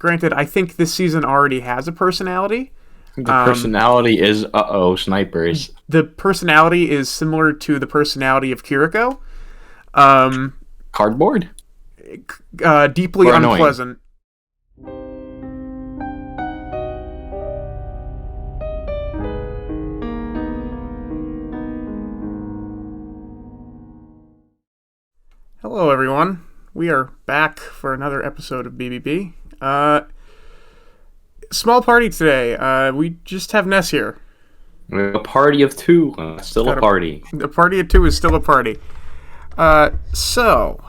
Granted, I think this season already has a personality. The personality is snipers. The personality is similar to the personality of Kiriko. Cardboard? Deeply Or annoying. unpleasant. Hello, everyone. We are back for another episode of BBB. Small party today. We just have Ness here. We have a party of two. Still a party. A party of two is still a party. So,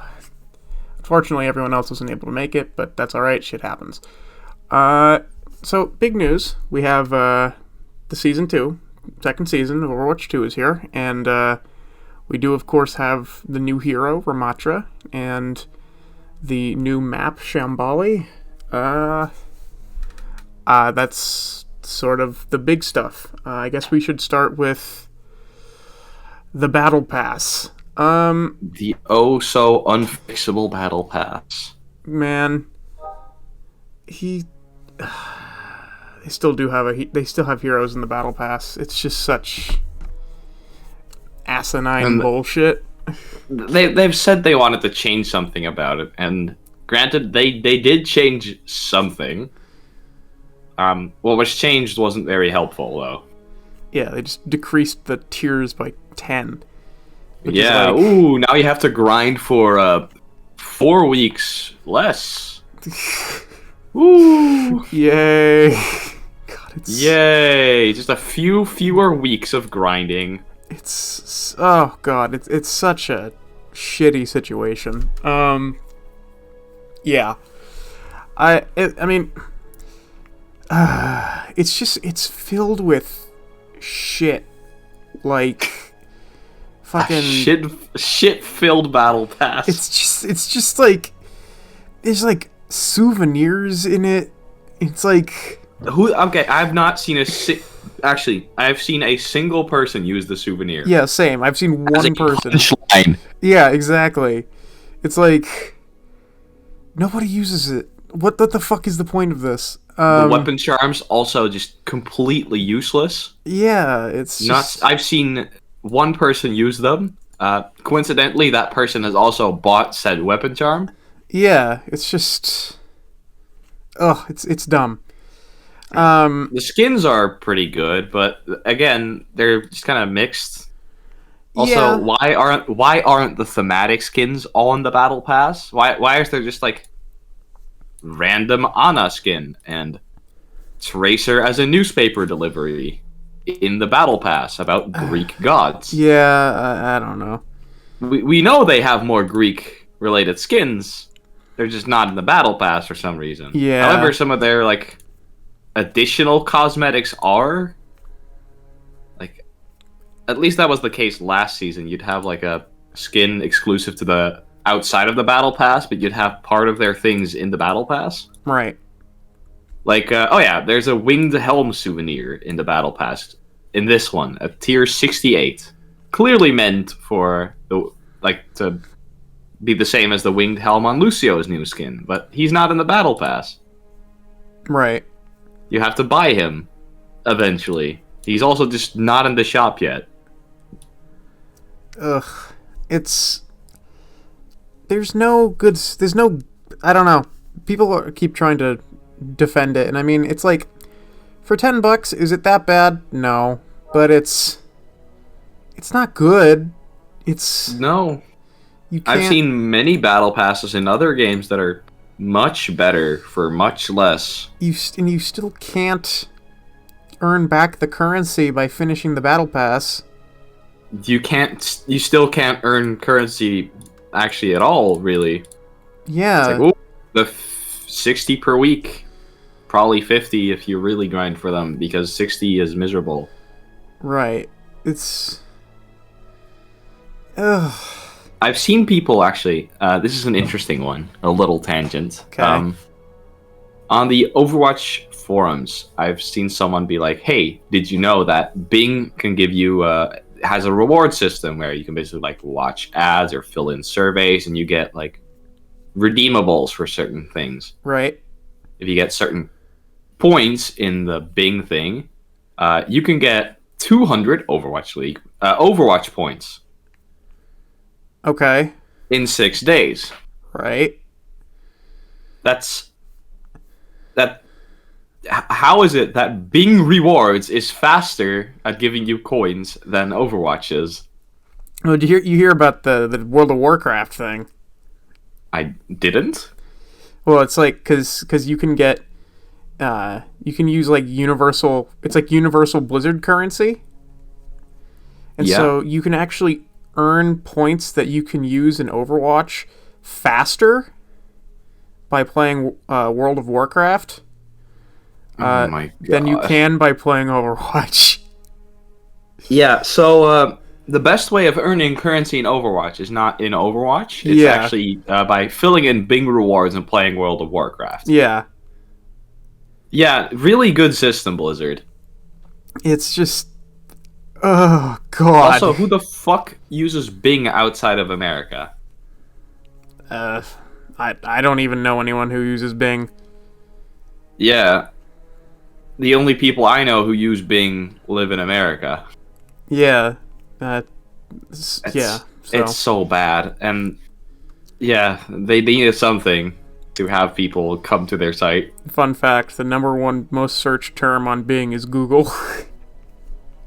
unfortunately, everyone else wasn't able to make it, but that's alright. Shit happens. So, big news. We have the season 2, second season of Overwatch 2 is here, and we do, of course, have the new hero, Ramattra, and the new map, Shambali. That's sort of the big stuff. I guess we should start with the Battle Pass. The so unfixable Battle Pass. Man, they still have heroes in the Battle Pass. It's just such asinine bullshit. They've said they wanted to change something about it, and granted, they did change something. What was changed wasn't very helpful, though. Yeah, they just decreased the tiers by 10. Yeah, now you have to grind for 4 weeks less. Ooh! Yay! God, Yay! Just a few fewer weeks of grinding. It's such a shitty situation. Yeah. I mean, it's filled with shit. Like, fucking shit-filled Battle Pass. It's just like, there's like souvenirs in it. It's like, Okay, I've not seen I've seen a single person use the souvenir. Yeah, same. I've seen one person. Punchline. Yeah, exactly. It's like, nobody uses it. What the fuck is the point of this? The weapon charms also just completely useless. Yeah, it's just... I've seen one person use them. Coincidentally, that person has also bought said weapon charm. Yeah, it's just... Ugh, it's dumb. The skins are pretty good, but again, they're just kind of mixed. Also, yeah. why aren't the thematic skins all in the Battle Pass? Why is there just like random Ana skin and Tracer as a newspaper delivery in the Battle Pass about Greek gods? Yeah, I don't know. We know they have more Greek related skins. They're just not in the Battle Pass for some reason. Yeah. However, some of their like additional cosmetics are like, at least that was the case last season. You'd have like a skin exclusive to the outside of the Battle Pass, but you'd have part of their things in the Battle Pass. Right. Like, there's a winged helm souvenir in the Battle Pass. In this one, a tier 68, clearly meant for to be the same as the winged helm on Lucio's new skin, but he's not in the Battle Pass. Right. You have to buy him eventually. He's also just not in the shop yet. Ugh. There's no, I don't know. People keep trying to defend it, and I mean, it's like, for $10, is it that bad? No. But it's not good. No. You can't... I've seen many battle passes in other games that are much better for much less. You still can't earn back the currency by finishing the Battle Pass. You still can't earn currency actually at all, really. Yeah. It's like, the 60 per week, probably 50 if you really grind for them, because 60 is miserable. Right. It's... Ugh. I've seen people actually, this is an interesting one, a little tangent. Okay. On the Overwatch forums, I've seen someone be like, hey, did you know that Bing can give you, has a reward system where you can basically like watch ads or fill in surveys and you get like redeemables for certain things. Right. if you get certain points in the Bing thing, you can get 200 Overwatch points Okay. in 6 days. Right. That's that. How is it that Bing Rewards is faster at giving you coins than Overwatch is? Well, you hear about the World of Warcraft thing? I didn't. Well, it's like because you can get you can use like universal. It's like universal Blizzard currency, and Yeah. so you can actually earn points that you can use in Overwatch faster by playing World of Warcraft Oh my than you gosh. can by playing Overwatch. Yeah, so the best way of earning currency in Overwatch is not in Overwatch. It's Yeah. actually by filling in Bing rewards and playing World of Warcraft. Yeah, Yeah, really good system, Blizzard. it's just oh god. Also, who the fuck uses Bing outside of America? Uh, I don't even know anyone who uses Bing. Yeah, the only people I know who use Bing live in America. Yeah, It's, yeah. So it's so bad, and yeah, they needed something to have people come to their site. fun fact: the number one most searched term on Bing is Google.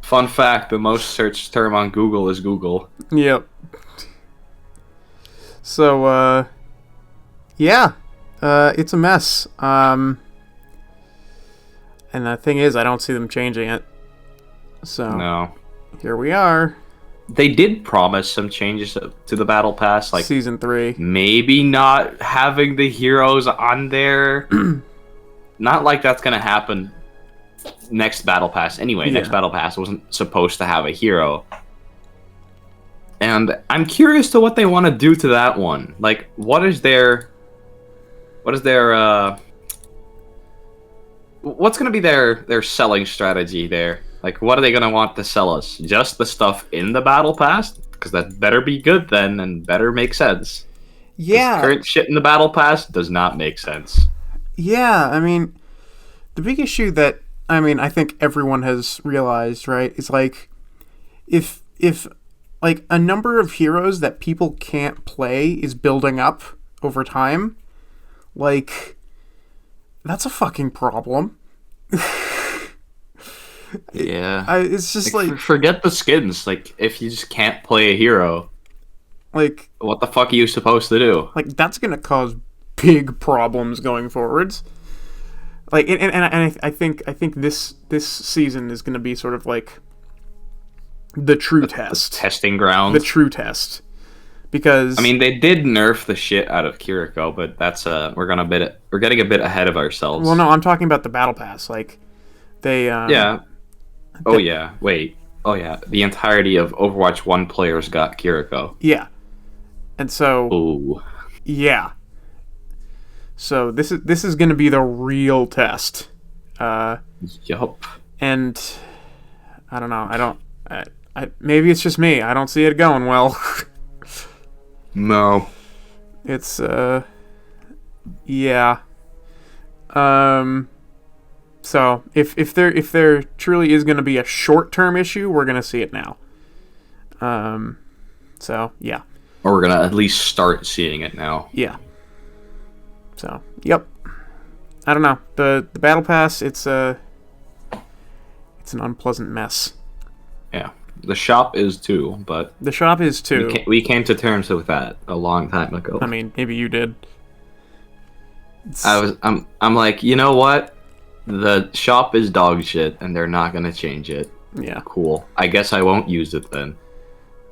Fun fact: the most searched term on Google is Google. Yep. So yeah, it's a mess. And the thing is, I don't see them changing it. So No. here we are, They did promise some changes to the battle pass, like season 3. maybe not having the heroes on there. Not like that's gonna happen next battle pass anyway. Yeah. Next battle pass wasn't supposed to have a hero. And I'm curious to what they want to do to that one. Like, what's gonna be their selling strategy there? Like, what are they gonna want to sell us? Just the stuff in the battle pass? Because that better be good then, and better make sense. 'Cause Yeah, current shit in the battle pass does not make sense. yeah. I mean, the big issue that I think everyone has realized, right, is like if like a number of heroes that people can't play is building up over time, like that's a fucking problem. Yeah. It's just like Forget the skins. Like, if you just can't play a hero, like what the fuck are you supposed to do? like that's gonna cause big problems going forwards. Like and I think this season is gonna be sort of like the true test, Testing ground. the true test, because I mean, they did nerf the shit out of Kiriko, but that's we're getting a bit ahead of ourselves. well, no, I'm talking about the battle pass. Like they Yeah. Oh yeah. Wait. Oh yeah. The entirety of Overwatch 1 players got Kiriko. yeah, and so Ooh. yeah, so this is gonna be the real test, Yup. and I don't know. I maybe it's just me. I don't see it going well. No. It's yeah. So if there truly is going to be a short-term issue, we're going to see it now. So yeah. Or we're gonna at least start seeing it now. Yeah. So, yep. I don't know. The battle pass, it's an unpleasant mess. Yeah. The shop is too, but The shop is too. we came to terms with that a long time ago. I mean, maybe you did. I'm like, you know what? The shop is dog shit, and they're not gonna change it. Yeah. Cool. I guess I won't use it then.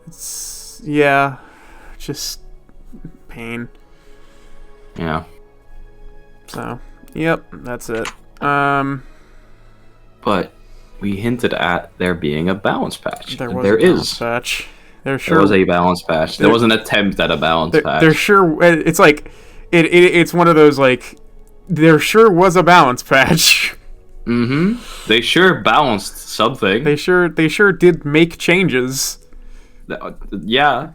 It's yeah, just pain. Yeah. So, yep, that's it. But we hinted at there being a balance patch. There and was there a balance is. patch. There was a balance patch. There was an attempt at a balance patch. There sure. It's like it's one of those like there sure was a balance patch. Mm-hmm. They sure balanced something. They sure did make changes. Yeah.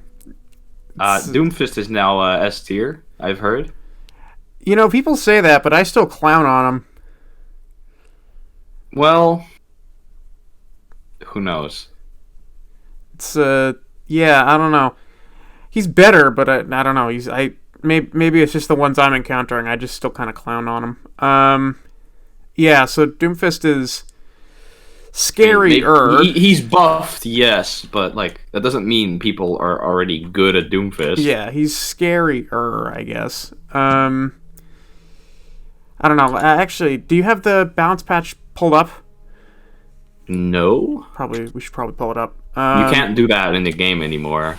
Doomfist is now S tier, I've heard. You know, people say that, but I still clown on him. Well, who knows? It's yeah, I don't know. He's better, but I don't know. Maybe it's just the ones I'm encountering. I just still kind of clown on him. Yeah. So Doomfist is scarier. He's buffed, yes, but like that doesn't mean people are already good at Doomfist. Yeah, he's scarier, I guess. I don't know. Actually, do you have the balance patch pulled up? No, We should probably pull it up. you can't do that in the game anymore.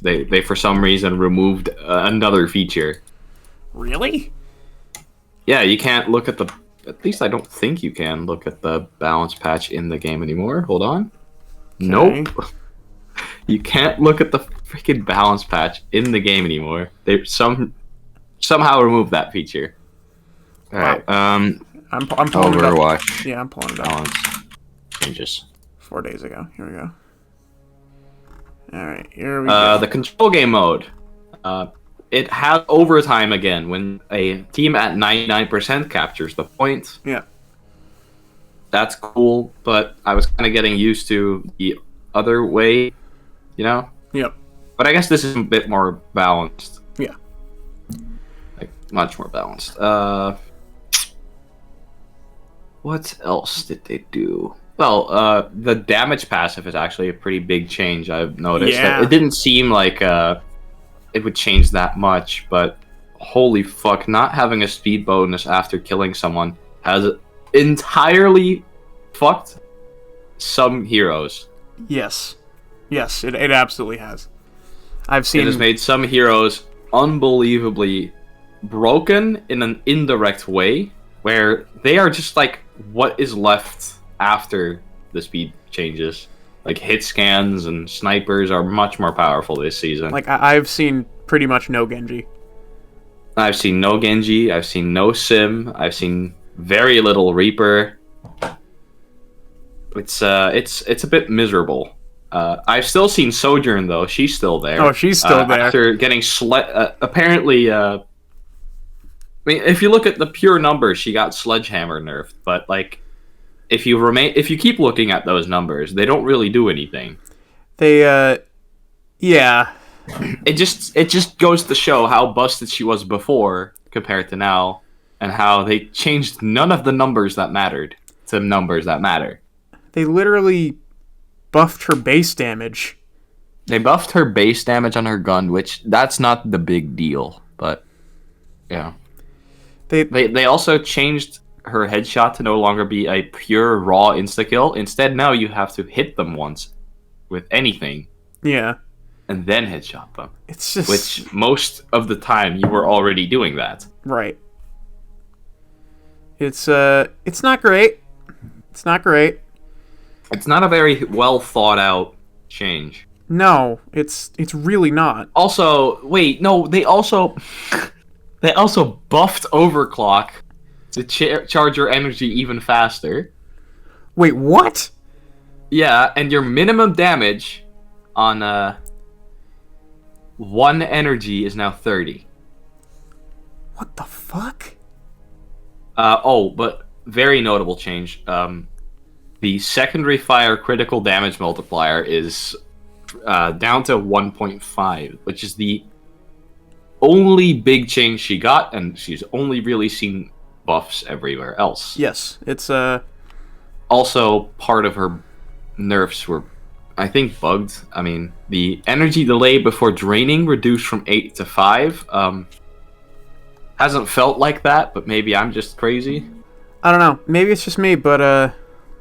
They for some reason removed another feature. Really? Yeah, you can't look at the. At least I don't think you can look at the balance patch in the game anymore. Hold on. Okay. Nope. You can't look at the freaking balance patch in the game anymore. They somehow removed that feature. All right. I'm pulling it up. Overwatch. Yeah, I'm pulling it up. Balance changes. 4 days ago. Here we go. All right, here we go. The control game mode. It has overtime again when a team at 99% captures the point. Yeah. That's cool, but I was kind of getting used to the other way, you know? Yep. But I guess this is a bit more balanced. Yeah. Like, much more balanced. What else did they do? Well, the damage passive is actually a pretty big change, I've noticed. Yeah. It didn't seem like it would change that much, but holy fuck, not having a speed bonus after killing someone has entirely fucked some heroes. Yes. Yes, it absolutely has. I've seen... It has made some heroes unbelievably broken in an indirect way, where they are just like what is left after the speed changes. Like hit scans and snipers are much more powerful this season. Like I've seen pretty much no Genji. I've seen no Genji, I've seen no Sim, I've seen very little Reaper. It's a bit miserable. I've still seen Sojourn though. She's still there. Oh, she's still there. After getting apparently, I mean, if you look at the pure numbers, she got Sledgehammer nerfed. But like, if you keep looking at those numbers, they don't really do anything. They, yeah. It just goes to show how busted she was before compared to now, and how they changed none of the numbers that mattered to numbers that matter. They literally buffed her base damage. They buffed her base damage on her gun, which that's not the big deal, but yeah. They also changed her headshot to no longer be a pure raw insta-kill. Instead, now you have to hit them once with anything. Yeah. And then headshot them. It's just... Which, most of the time, you were already doing that. Right. It's not great. It's not great. It's not a very well thought out change. No, it's really not. Also, wait, no, they also buffed overclock to charge your energy even faster. Wait, what? Yeah, and your minimum damage on one energy is now 30. What the fuck? But very notable change. The secondary fire critical damage multiplier is down to 1.5, which is the only big change she got, and she's only really seen buffs everywhere else. Yes, it's Also, part of her nerfs were, I think, bugged. I mean, the energy delay before draining reduced from 8 to 5. Hasn't felt like that, but maybe I'm just crazy. I don't know. Maybe it's just me, but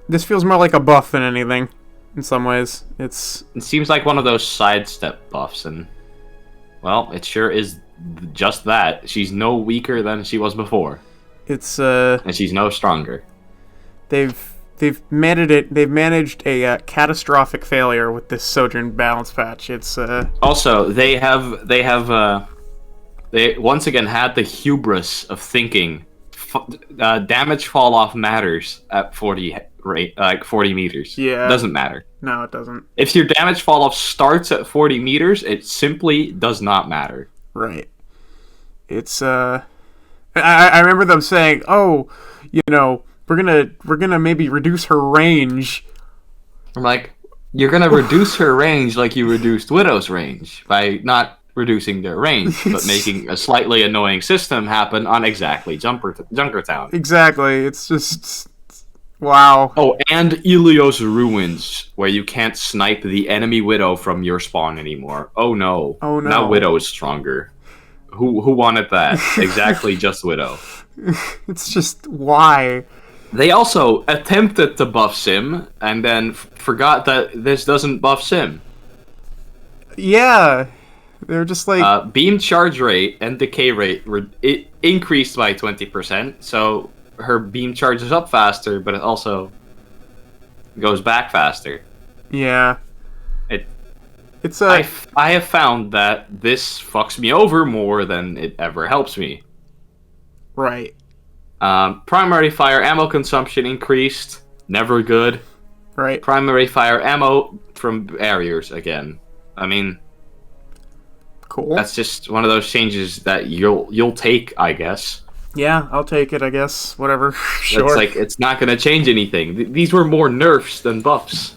this feels more like a buff than anything. In some ways, it seems like one of those sidestep buffs, and well, it sure is just that. She's no weaker than she was before. It's and she's no stronger. They've managed a catastrophic failure with this Sojourn balance patch. It's also they once again had the hubris of thinking damage fall off matters at 40 meters. Yeah, it doesn't matter. No, it doesn't. If your damage fall off starts at 40 meters, it simply does not matter. Right. It's I I remember them saying, "Oh, we're gonna maybe reduce her range." I'm like, you're gonna reduce her range like you reduced Widow's range by not reducing their range, but making a slightly annoying system happen on exactly Junkertown. Exactly. It's just wow. Oh, and Ilios Ruins, where you can't snipe the enemy Widow from your spawn anymore. Oh no. Oh no. Now Widow is stronger. Who wanted that? Exactly, just Widow. It's just why. They also attempted to buff Sim, and then forgot that this doesn't buff Sim. Yeah. They're just like Beam charge rate and decay rate it increased by 20%, so her beam charges up faster, but it also goes back faster. yeah. It's I have found that this fucks me over more than it ever helps me. right. Primary fire ammo consumption increased. Never good. Right. Primary fire ammo from barriers again. I mean, Cool. that's just one of those changes that you'll take, I guess. Yeah, I'll take it, I guess. Whatever. Sure. It's like it's not going to change anything. These were more nerfs than buffs.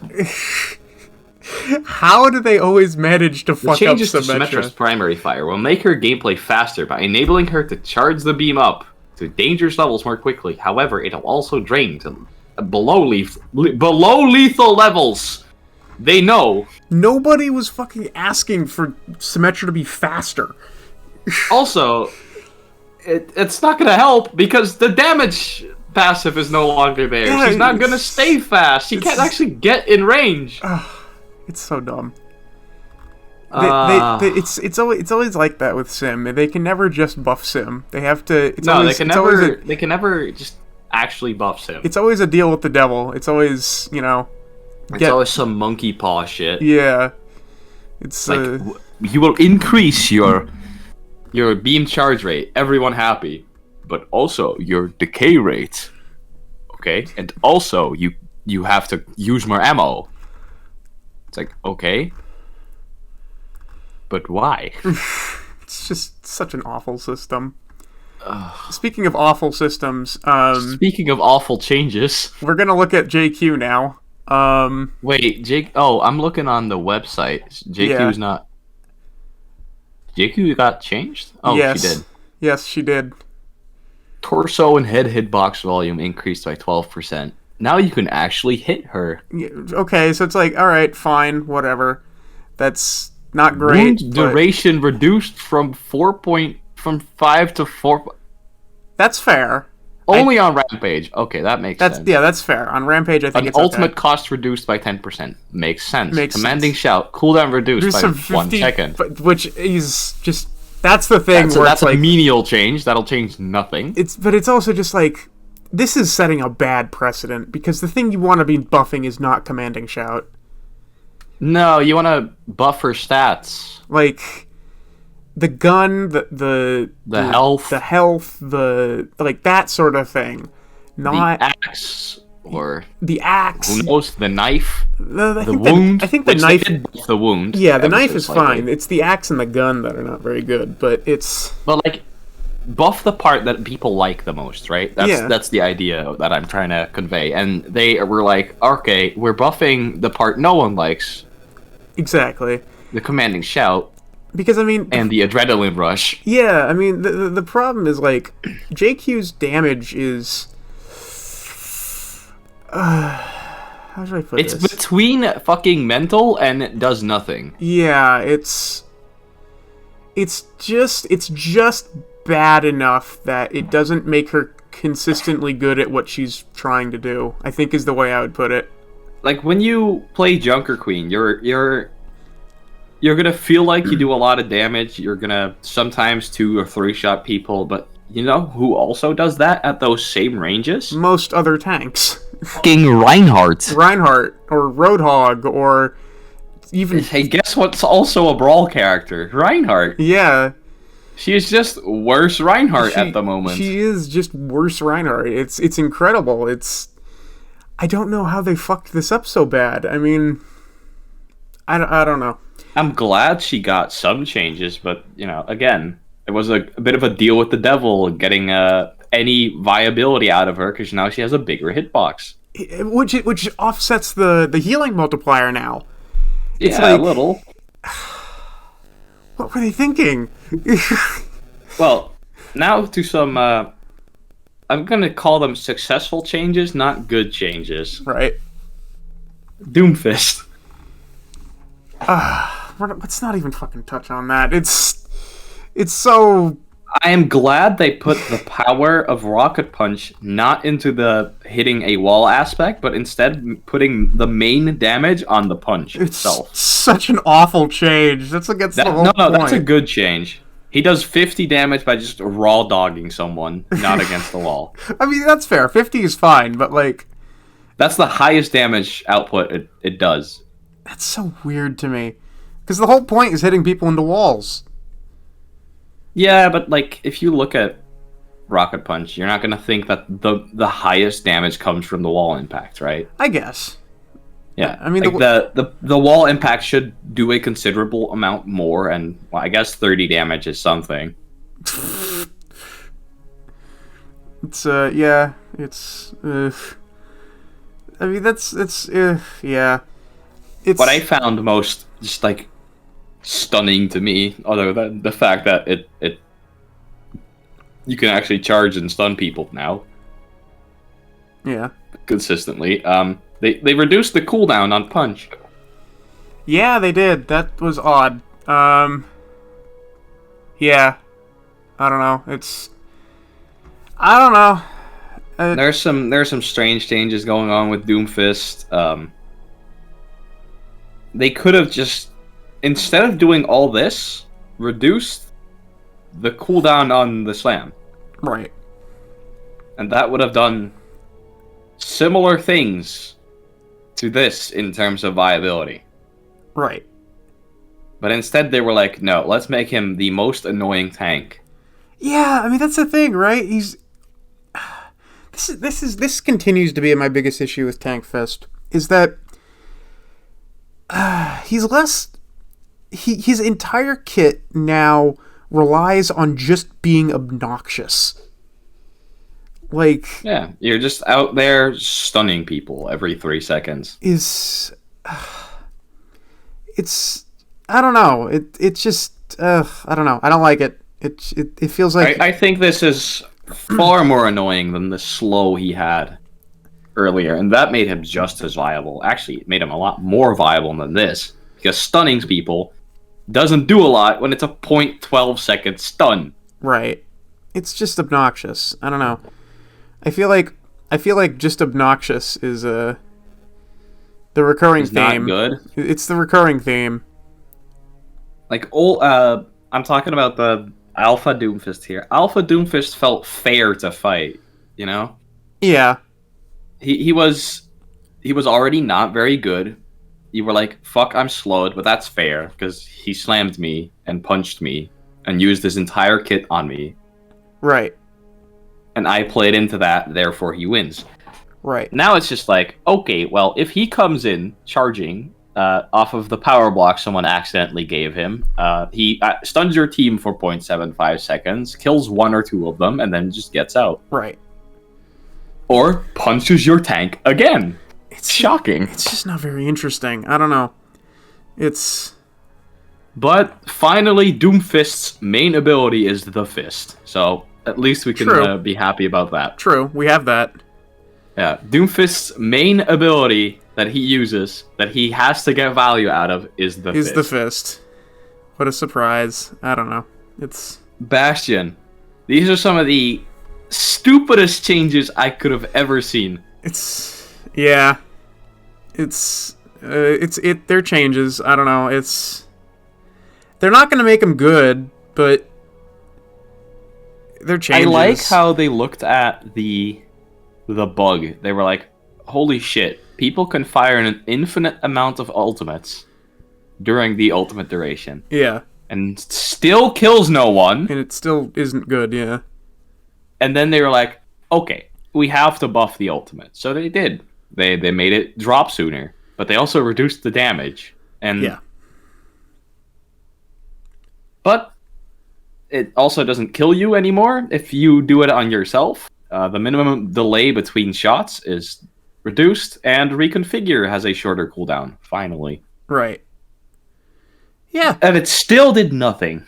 How do they always manage to The fuck up changes to Symmetra? Symmetra's primary fire will make her gameplay faster by enabling her to charge the beam up to dangerous levels more quickly. However, it'll also drain to below lethal levels. They know. Nobody was fucking asking for Symmetra to be faster. Also, it's not going to help because the damage passive is no longer there. Yeah, She's not going to stay fast. She can't actually get in range. It's so dumb. It's always like that with Sim. They can never just buff Sim. They have to. They can never just actually buff Sim. It's always a deal with the devil. It's always It's always some monkey paw shit. Yeah. It's like you will increase your beam charge rate. Everyone happy, but also your decay rate. Okay, and also you have to use more ammo. It's like, okay, but why? It's just such an awful system. Speaking of awful systems, speaking of awful changes, we're gonna look at JQ now. Wait, Jake. Oh, I'm looking on the website. JQ's not. JQ got changed? Oh, yes. She did. Yes, she did. Torso and head hitbox volume increased by 12%. Now you can actually hit her. Yeah, okay, so it's like, alright, fine, whatever. That's not great. Wound duration reduced from 5 to 4. That's fair. Only on Rampage. Okay, that makes sense. Yeah, that's fair. On Rampage, I think An it's ultimate okay. cost reduced by 10%. Makes sense. sense. Commanding shout. Cooldown reduced by 1 second. Which is just... That's the thing where that's it's a like... menial change. That'll change nothing. But it's also just like... This is setting a bad precedent, because the thing you want to be buffing is not commanding shout. No, you want to buff her stats. Like... The gun, the health, like that sort of thing, not the axe or the axe. Who knows? The knife, the wound. I think the knife. They did buff the wound. Yeah, the knife is fine. It's the axe and the gun that are not very good, but it's. But like, buff the part that people like the most, right? That's the idea that I'm trying to convey. And they were like, okay, we're buffing the part no one likes. Exactly. The commanding shout. Because, I mean... And the adrenaline rush. Yeah, I mean, the problem is, like, JQ's damage is... how should I put this? It's between fucking mental and it does nothing. Yeah, it's just bad enough that it doesn't make her consistently good at what she's trying to do, I think is the way I would put it. Like, when you play Junker Queen, you're gonna feel like you do a lot of damage. You're gonna sometimes 2 or 3 shot people, but you know who also does that at those same ranges? Most other tanks. Fucking Reinhardt. Reinhardt, or Roadhog, or even... Hey, guess what's also a Brawl character? Reinhardt. Yeah. She is just worse Reinhardt at the moment. She is just worse Reinhardt. It's incredible. I don't know how they fucked this up so bad. I mean... I don't know. I'm glad she got some changes, but, you know, again, it was a bit of a deal with the devil, getting any viability out of her because now she has a bigger hitbox. Which offsets the healing multiplier now. It's Yeah, a like, little. what were they thinking? Well, now to some. I'm gonna call them successful changes, not good changes. Right. Doomfist. Let's not even fucking touch on that. It's so. I am glad they put the power of Rocket Punch not into the hitting a wall aspect, but instead putting the main damage on the punch itself. Such an awful change. That's against the whole point. That's a good change. He does 50 damage by just raw dogging someone, not against the wall. I mean, that's fair. 50 is fine, but like... That's the highest damage output it does. That's so weird to me. Because the whole point is hitting people into walls. Yeah, but like, if you look at Rocket Punch, you're not going to think that the highest damage comes from the wall impact, right? I guess. Yeah, I mean, like the wall impact should do a considerable amount more, and well, I guess 30 damage is something. It's yeah, it's I mean, yeah. It's what I found most just like stunning to me, other than the fact that it you can actually charge and stun people now. Yeah. Consistently. They reduced the cooldown on punch. Yeah, they did. That was odd. Yeah. I don't know. I don't know. There's some strange changes going on with Doomfist. They could have just, instead of doing all this, reduced the cooldown on the slam. Right. And that would have done similar things to this in terms of viability. Right. But instead they were like, no, let's make him the most annoying tank. Yeah, I mean that's the thing, right? This continues to be my biggest issue with Tank Fist is that he's less his entire kit now relies on just being obnoxious. Like, yeah, you're just out there stunning people every 3 seconds. It's I don't know. It's just I don't know. I don't like it. It feels like I think this is far more annoying than the slow he had earlier, and that made him just as viable. Actually, it made him a lot more viable than this, because stunning people doesn't do a lot when it's a 0.12 second stun. Right. It's just obnoxious. I don't know. I feel like just obnoxious is the recurring theme. Not good. It's the recurring theme. Like I'm talking about the Alpha Doomfist here. Alpha Doomfist felt fair to fight, you know? Yeah. He was already not very good. You were like, fuck, I'm slowed, but that's fair, because he slammed me and punched me and used his entire kit on me. Right. And I played into that, therefore he wins. Right. Now it's just like, okay, well, if he comes in charging off of the power block someone accidentally gave him, he stuns your team for 0.75 seconds, kills 1 or 2 of them, and then just gets out. Right. Or punches your tank again. It's shocking. It's just not very interesting. I don't know. But finally, Doomfist's main ability is the fist. So at least we can be happy about that. True, we have that. Yeah, Doomfist's main ability that he uses, that he has to get value out of, is the fist. Is the fist. What a surprise. I don't know. It's... Bastion. These are some of the stupidest changes I could have ever seen. Yeah. They're changes. I don't know. They're not going to make them good, but they're changes. I like how they looked at the bug. They were like, holy shit, people can fire an infinite amount of ultimates during the ultimate duration. Yeah. And still kills no one. And it still isn't good, yeah. And then they were like, okay, we have to buff the ultimate. So they did. They made it drop sooner, but they also reduced the damage. And yeah. But it also doesn't kill you anymore if you do it on yourself. The minimum delay between shots is reduced, and Reconfigure has a shorter cooldown, finally. Right. Yeah. And it still did nothing.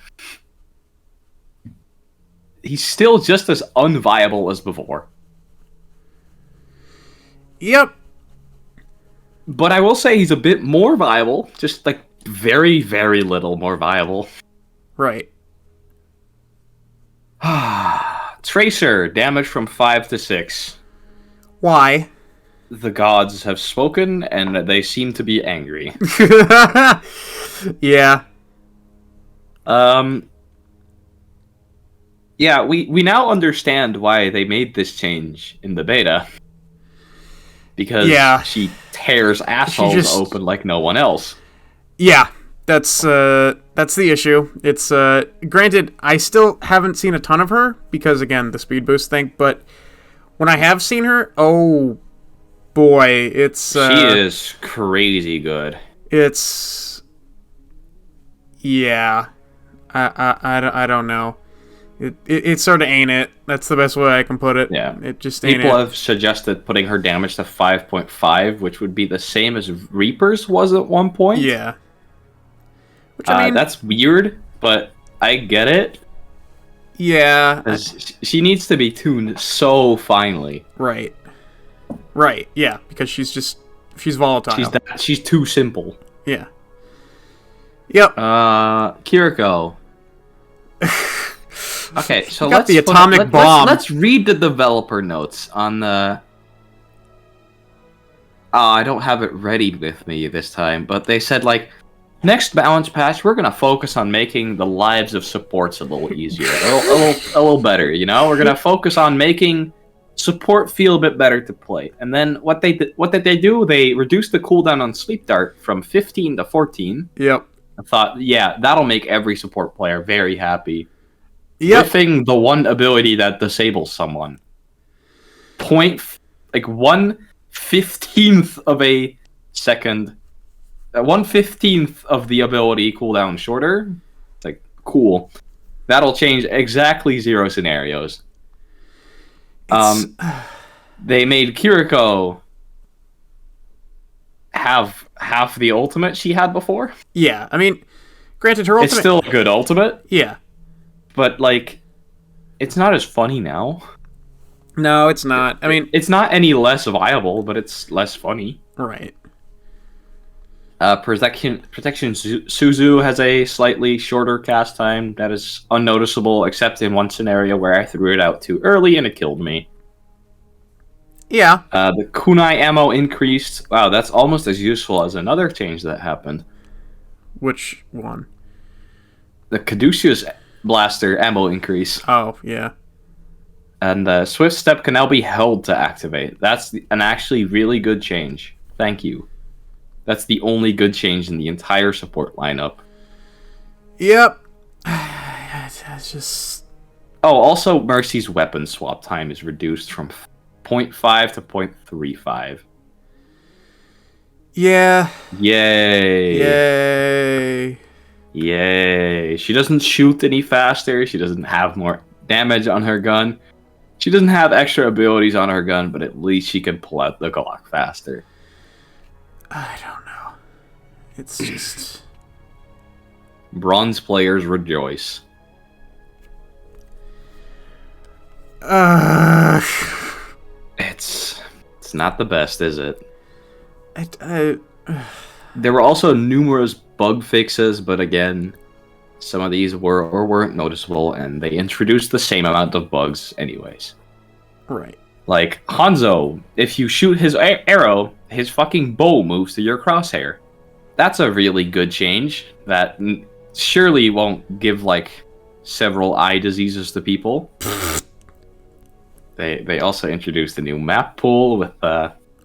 He's still just as unviable as before. Yep. But I will say he's a bit more viable, just like very, very little more viable. Right. Tracer, damage from 5 to 6. Why? The gods have spoken, and they seem to be angry. Yeah. Yeah, we now understand why they made this change in the beta. Because she tears assholes open like no one else. Yeah, that's the issue. It's granted, I still haven't seen a ton of her because again the speed boost thing. But when I have seen her, oh boy, it's she is crazy good. It's I don't know. It sort of ain't it. That's the best way I can put it. Yeah. It just ain't People have suggested putting her damage to 5.5, which would be the same as Reaper's was at one point. Yeah. Which, I mean, that's weird, but I get it. Yeah. She needs to be tuned so finely. Right. Right, yeah, because she's volatile. She's too simple. Yeah. Yep. Kiriko. Okay, so let's the atomic bomb. Let's read the developer notes on the. I don't have it ready with me this time, but they said like, next balance patch, we're gonna focus on making the lives of supports a little easier, a little better. You know, we're gonna focus on making support feel a bit better to play. And then what did they do? They reduced the cooldown on Sleep Dart from 15 to 14. Yep. I thought, yeah, that'll make every support player very happy. Yep. Riffing the one ability that disables someone. 1/15th of a second. 1/15th of the ability cooldown shorter. It's like, cool. That'll change exactly 0 scenarios. They made Kiriko have half the ultimate she had before. Yeah, I mean, granted, her ultimate... It's still a good ultimate. Yeah. But, like, it's not as funny now. No, it's not. I mean... It's not any less viable, but it's less funny. Right. Protection Suzu has a slightly shorter cast time that is unnoticeable, except in one scenario where I threw it out too early and it killed me. Yeah. The kunai ammo increased. Wow, that's almost as useful as another change that happened. Which one? The Caduceus blaster ammo increase. Oh, yeah. And Swift Step can now be held to activate. That's an actually really good change. Thank you. That's the only good change in the entire support lineup. Yep. It's just... Oh, also, Mercy's weapon swap time is reduced from 0.5 to 0.35. Yeah. Yay. Yay. Yay. She doesn't shoot any faster. She doesn't have more damage on her gun. She doesn't have extra abilities on her gun, but at least she can pull out the Glock faster. I don't know. It's just... Bronze players rejoice. It's not the best, is it? There were also numerous bug fixes, but again, some of these were or weren't noticeable, and they introduced the same amount of bugs anyways. Right. Like, Hanzo, if you shoot his arrow, his fucking bow moves to your crosshair. That's a really good change that surely won't give, like, several eye diseases to people. They also introduced a new map pool with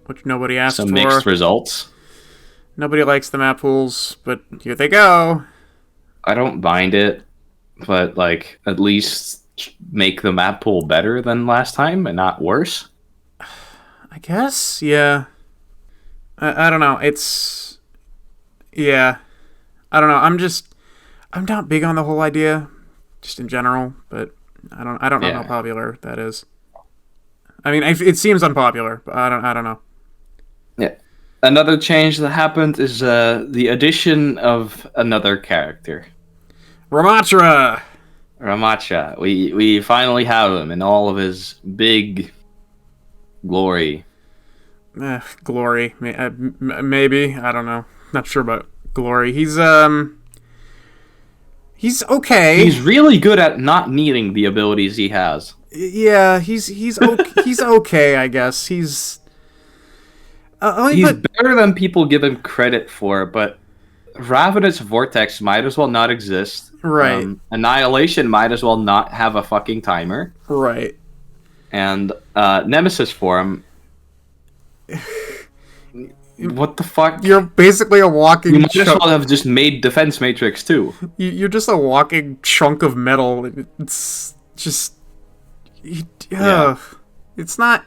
which nobody asked some for. mixed results. Nobody likes the map pools, but here they go. I don't mind it, but, like, at least make the map pool better than last time and not worse. I guess, yeah. I don't know. It's... Yeah. I don't know. I'm not big on the whole idea, just in general, but I don't know how Yeah. popular that is. I mean, it seems unpopular, but I don't know. Yeah. Another change that happened is the addition of another character, Ramattra! Ramattra. We finally have him in all of his big glory. Glory. Maybe. I don't know. Not sure about Glory. He's okay. He's really good at not needing the abilities he has. Yeah, he's okay, he's okay, I guess. He's He's better than people give him credit for, but Ravenous Vortex might as well not exist. right. Annihilation might as well not have a fucking timer. Right. And Nemesis Form. What the fuck? You're basically a walking You might as well have just made Defense Matrix too. You're just a walking chunk of metal. It's just Yeah. it's not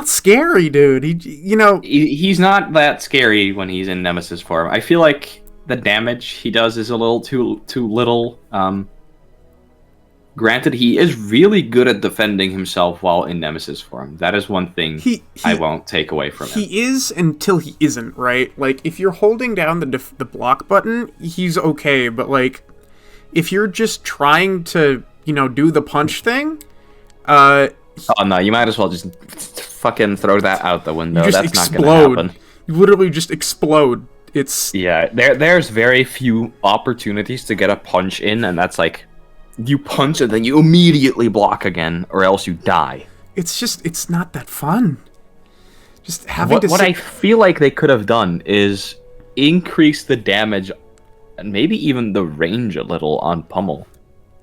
scary, dude. He's not that scary when he's in Nemesis form. I feel like the damage he does is a little too little. Granted, he is really good at defending himself while in Nemesis form. That is one thing I won't take away from him. He is until he isn't, right? Like, if you're holding down the block button, he's okay, but, like, if you're just trying to, do the punch thing, oh no, you might as well just fucking throw that out the window. you just That's explode. not gonna happen. You literally just explode. It's... Yeah, there's very few opportunities to get a punch in, and that's like, you punch and then you immediately block again, or else you die. It's not that fun. Just having what I feel like they could have done is increase the damage and maybe even the range a little on Pummel.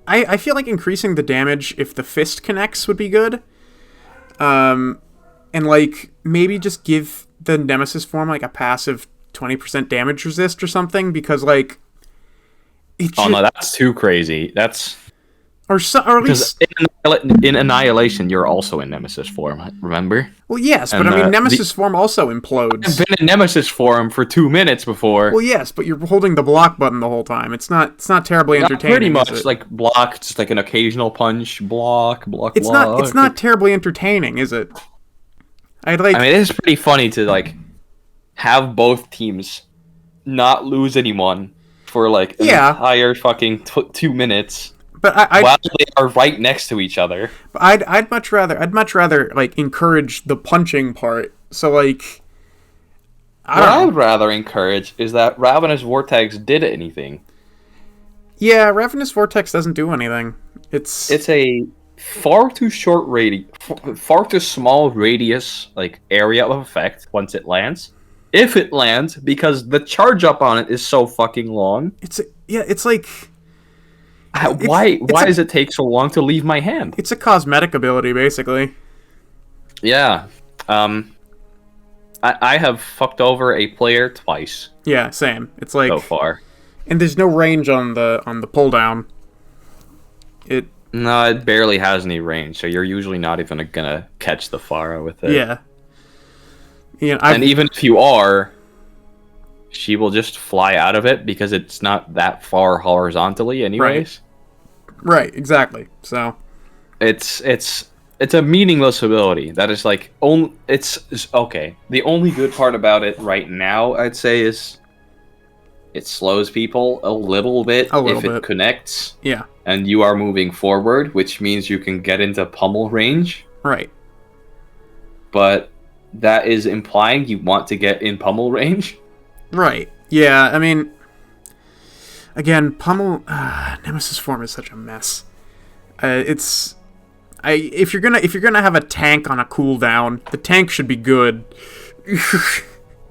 I feel like increasing the damage if the fist connects would be good. And, like, maybe just give the Nemesis form, like, a passive 20% damage resist or something, because, like... No, that's too crazy. That's... Or at least... in Annihilation, you're also in Nemesis form, remember? Well, yes, but I mean, Nemesis form also implodes. I've been in Nemesis form for 2 minutes before. Well, yes, but you're holding the block button the whole time. It's not terribly entertaining. Pretty much, like, block, just like an occasional punch, block. It's not terribly entertaining, is it? I mean, it is pretty funny to, like, have both teams not lose anyone for, like, an entire fucking 2 minutes. But while they are right next to each other. But I'd much rather like encourage the punching part. So like, I would rather encourage is that Ravenous Vortex did anything. Yeah, Ravenous Vortex doesn't do anything. It's a far too short far too small radius like area of effect once it lands. If it lands, because the charge up on it is so fucking long. It's like. Why does it take so long to leave my hand? It's a cosmetic ability, basically. Yeah. I have fucked over a player twice. Yeah, same. It's like so far. And there's no range on the pull down. No, it barely has any range, so you're usually not even gonna catch the Pharah with it. Yeah. And even if you are, she will just fly out of it because it's not that far horizontally anyways. Right, exactly. So it's a meaningless ability. That is like it's okay. The only good part about it right now, I'd say, is it slows people a little bit if it connects. Yeah. And you are moving forward, which means you can get into pummel range. Right. But that is implying you want to get in pummel range. Right. Yeah, I mean, again, pummel Nemesis form is such a mess. If you're gonna have a tank on a cooldown, the tank should be good.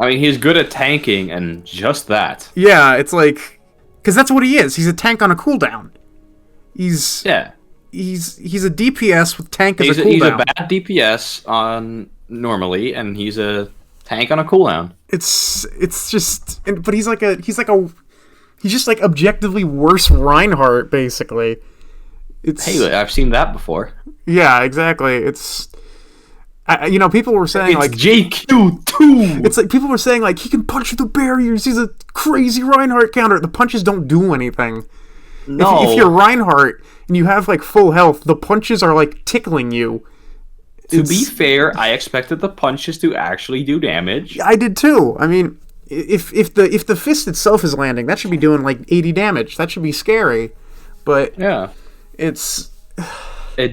I mean, he's good at tanking and just that. Yeah, it's like, because that's what he is. He's a tank on a cooldown. He's a DPS with tank as a cooldown. He's a bad DPS on normally, and he's a tank on a cooldown. It's just, but he's just like objectively worse Reinhardt, basically. Hey, I've seen that before. Yeah, exactly. It's, people were saying like JQ2. It's like people were saying like he can punch through barriers. He's a crazy Reinhardt counter. The punches don't do anything. If you're Reinhardt and you have like full health, the punches are like tickling you. To be fair, I expected the punches to actually do damage. I did too. I mean, if the fist itself is landing, that should be doing like 80 damage. That should be scary. But yeah, it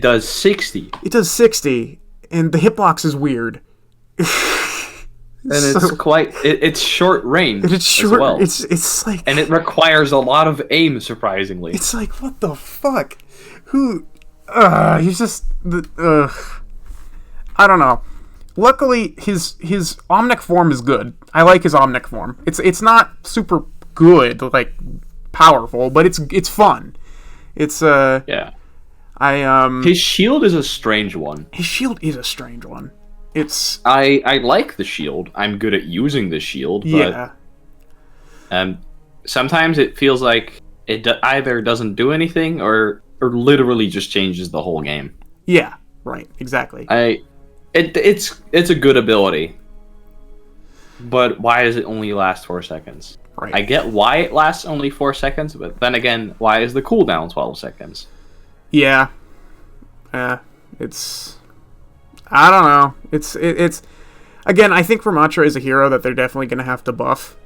does 60. It does 60, and the hitbox is weird. And it's short range. It's short. As well. It's like, and it requires a lot of aim. Surprisingly, it's like, what the fuck? He's just I don't know. Luckily, his Omnic form is good. I like his Omnic form. It's not super good, like powerful, but it's fun. It's yeah. His shield is a strange one. His shield is a strange one. I like the shield. I'm good at using the shield. But, yeah. Sometimes it feels like it either doesn't do anything or literally just changes the whole game. Yeah. Right. Exactly. It's a good ability, but why does it only last 4 seconds? Right. I get why it lasts only 4 seconds, but then again, why is the cooldown 12 seconds? Yeah. It's... I don't know. It's again, I think Ramattra is a hero that they're definitely going to have to buff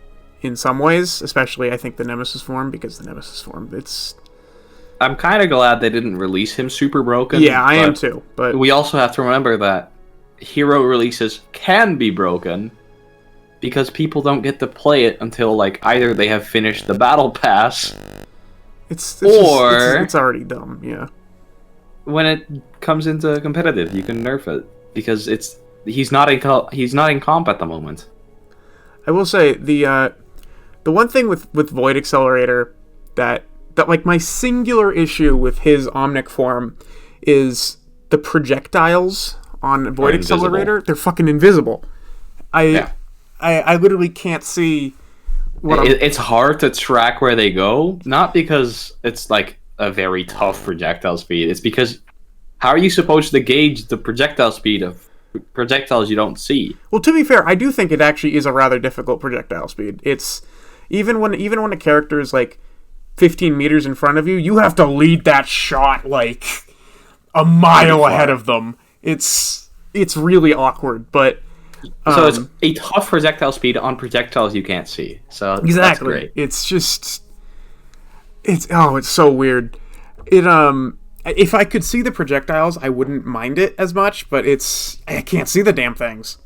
in some ways, especially I think the Nemesis form, because the Nemesis form, I'm kind of glad they didn't release him super broken. Yeah, I am too, but we also have to remember that hero releases can be broken because people don't get to play it until like either they have finished the battle pass it's already dumb, yeah. When it comes into competitive, you can nerf it because he's not in comp at the moment. I will say the one thing with Void Accelerator that like my singular issue with his Omnic form is the projectiles on Void Accelerator. They're fucking invisible. I literally can't see what it's hard to track where they go, not because it's like a very tough projectile speed. It's because how are you supposed to gauge the projectile speed of projectiles you don't see? Well, to be fair, I do think it actually is a rather difficult projectile speed. It's even when a character is like 15 meters in front of you, you have to lead that shot like a mile ahead of them. It's really awkward, but so it's a tough projectile speed on projectiles you can't see. So exactly, that's great. It's just it's so weird. If I could see the projectiles, I wouldn't mind it as much, but I can't see the damn things.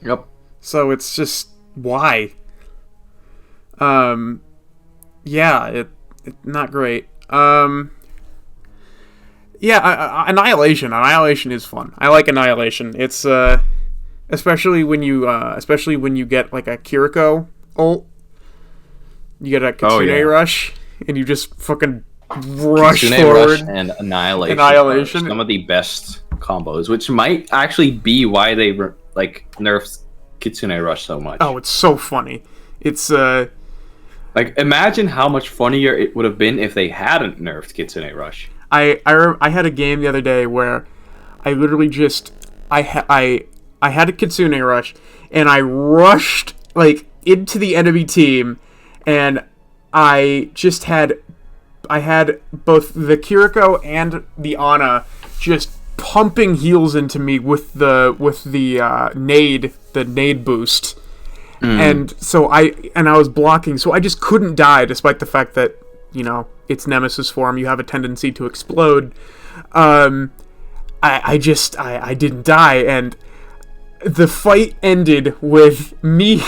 Yep. So it's just why. Yeah, it not great. Yeah, Annihilation. Annihilation is fun. I like Annihilation. It's especially when you get like a Kiriko ult. You get a Kitsune rush, and you just fucking rush Kitsune forward. Rush and Annihilation are some of the best combos, which might actually be why they nerfed Kitsune Rush so much. Oh, it's so funny. It's like, imagine how much funnier it would have been if they hadn't nerfed Kitsune Rush. I had a game the other day where I literally just I had a Kitsune Rush and I rushed like into the enemy team, and I had both the Kiriko and the Ana just pumping heals into me with the nade boost. And so I was blocking, so I just couldn't die, despite the fact that, you know, it's Nemesis form, you have a tendency to explode. I didn't die, and the fight ended with me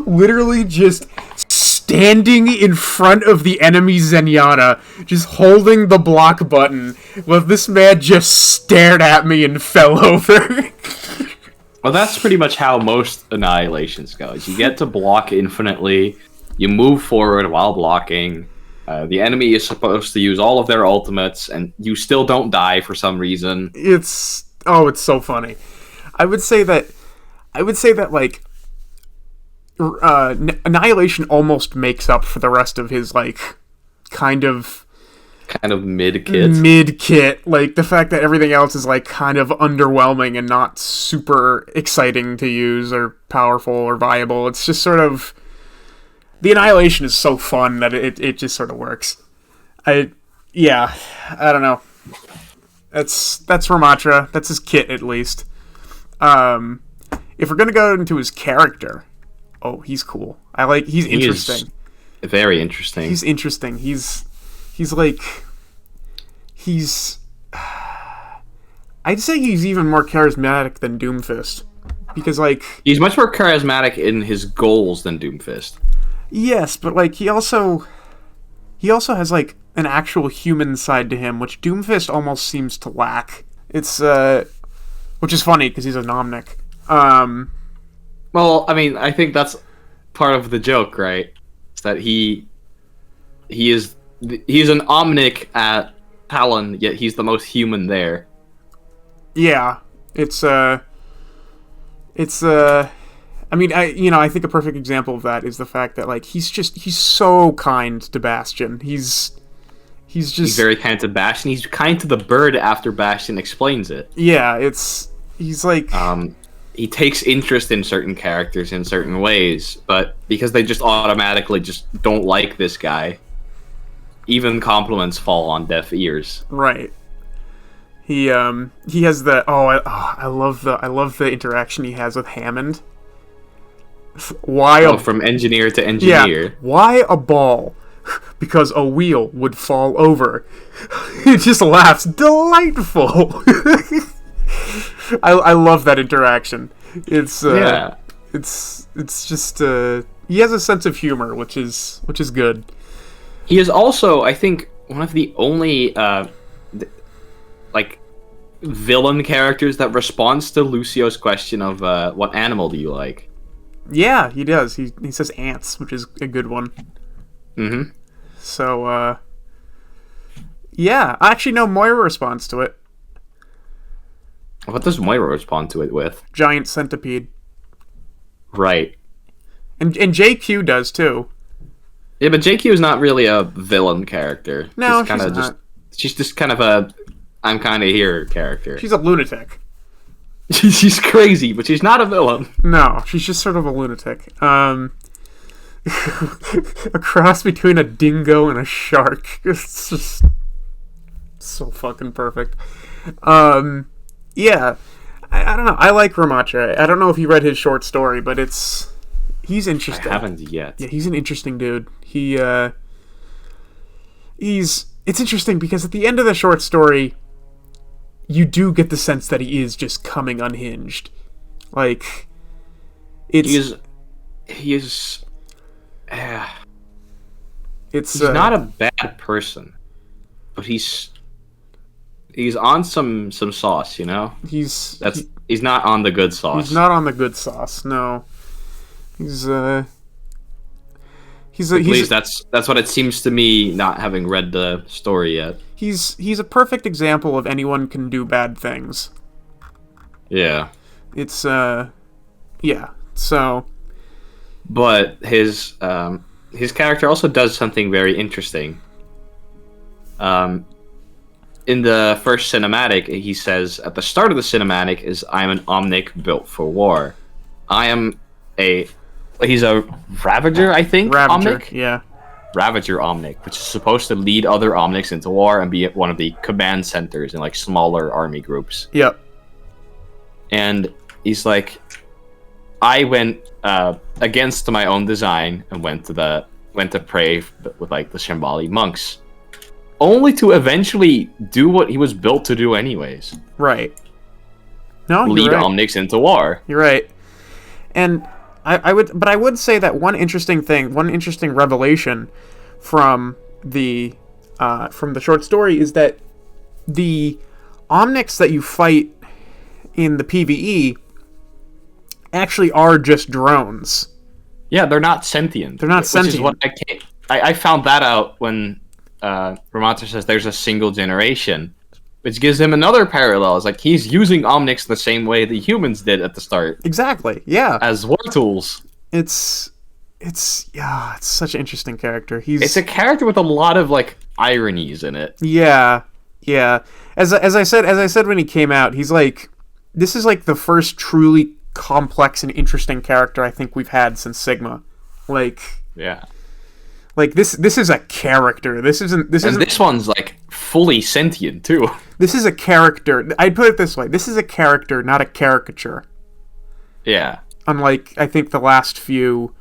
literally just standing in front of the enemy Zenyatta, just holding the block button, while this man just stared at me and fell over. Well, that's pretty much how most Annihilations go. You get to block infinitely, you move forward while blocking, the enemy is supposed to use all of their ultimates, and you still don't die for some reason. It's so funny. I would say that like Annihilation almost makes up for the rest of his like kind of mid kit, like the fact that everything else is like kind of underwhelming and not super exciting to use or powerful or viable. It's just sort of, the Annihilation is so fun that it just sort of works. I don't know. That's Ramattra. That's his kit, at least. If we're gonna go into his character, oh, he's cool. He's interesting. Very interesting. He's interesting. He's I'd say he's even more charismatic than Doomfist. Because, he's much more charismatic in his goals than Doomfist. Yes, but, he also has, an actual human side to him, which Doomfist almost seems to lack. It's, which is funny, because he's a Omnic. Well, I mean, I think that's part of the joke, right? It's that he's an Omnic at Talon, yet he's the most human there. Yeah, I mean, I think a perfect example of that is the fact that, he's so kind to Bastion. He's very kind to Bastion. He's kind to the bird after Bastion explains it. Yeah, he's like... He takes interest in certain characters in certain ways, but because they just automatically just don't like this guy, even compliments fall on deaf ears. Right. He has the I love the interaction he has with Hammond. From engineer to engineer. Yeah, why a ball? Because a wheel would fall over. He just laughs. Delightful. I love that interaction. It's just he has a sense of humor, which is good. He is also, I think, one of the only villain characters that responds to Lucio's question of what animal do you like? Yeah, he does. He says ants, which is a good one. Mm-hmm. So yeah, actually no, Moira responds to it. What does Moira respond to it with? Giant centipede. Right. And JQ does too. Yeah, but JQ is not really a villain character. No, she's not. She's just kind of a I'm kind of here character. She's a lunatic. She's crazy, but she's not a villain. No, she's just sort of a lunatic. A cross between a dingo and a shark. It's just so fucking perfect. Yeah, I don't know. I like Ramattra. I don't know if you read his short story, but he's interesting. I haven't yet. Yeah, he's an interesting dude. It's interesting because at the end of the short story, you do get the sense that he is just coming unhinged. He's not a bad person, but he's on some sauce, you know. He's not on the good sauce. He's not on the good sauce. No, at least that's what it seems to me. Not having read the story yet, he's a perfect example of anyone can do bad things. Yeah, it's yeah. So, but his character also does something very interesting. In the first cinematic, he says at the start of the cinematic is, "I'm an Omnic built for war. He's a Ravager, I think. Ravager, Omnic? yeah. Ravager Omnic, which is supposed to lead other Omnics into war and be at one of the command centers in smaller army groups." Yep. And he's like, I went against my own design and went to pray with the Shambali monks, only to eventually do what he was built to do anyways. Right. No, lead right. Omnics into war. You're right. And I would say that one interesting revelation from the short story is that the Omnics that you fight in the PvE actually are just drones. Yeah, they're not sentient. They're not sentient. Which is what I found that out when Ramattra says there's a single generation, which gives him another parallel. It's like he's using Omnics the same way the humans did at the start. Exactly. Yeah. As war tools. It's such an interesting character. It's a character with a lot of ironies in it. Yeah. Yeah. As I said when he came out, he's this is the first truly complex and interesting character I think we've had since Sigma. Yeah. Like this is a character. This isn't. This one's like fully sentient too. This is a character. I'd put it this way: this is a character, not a caricature. Yeah. Unlike I think the last few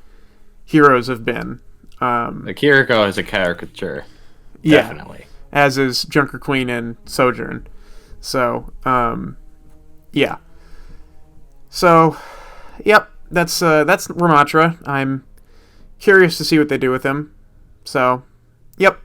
heroes have been. The Kiriko is a caricature. Yeah, Definitely. as is Junker Queen and Sojourn. So, yeah. So, yep, that's Ramattra. I'm curious to see what they do with him. So, yep.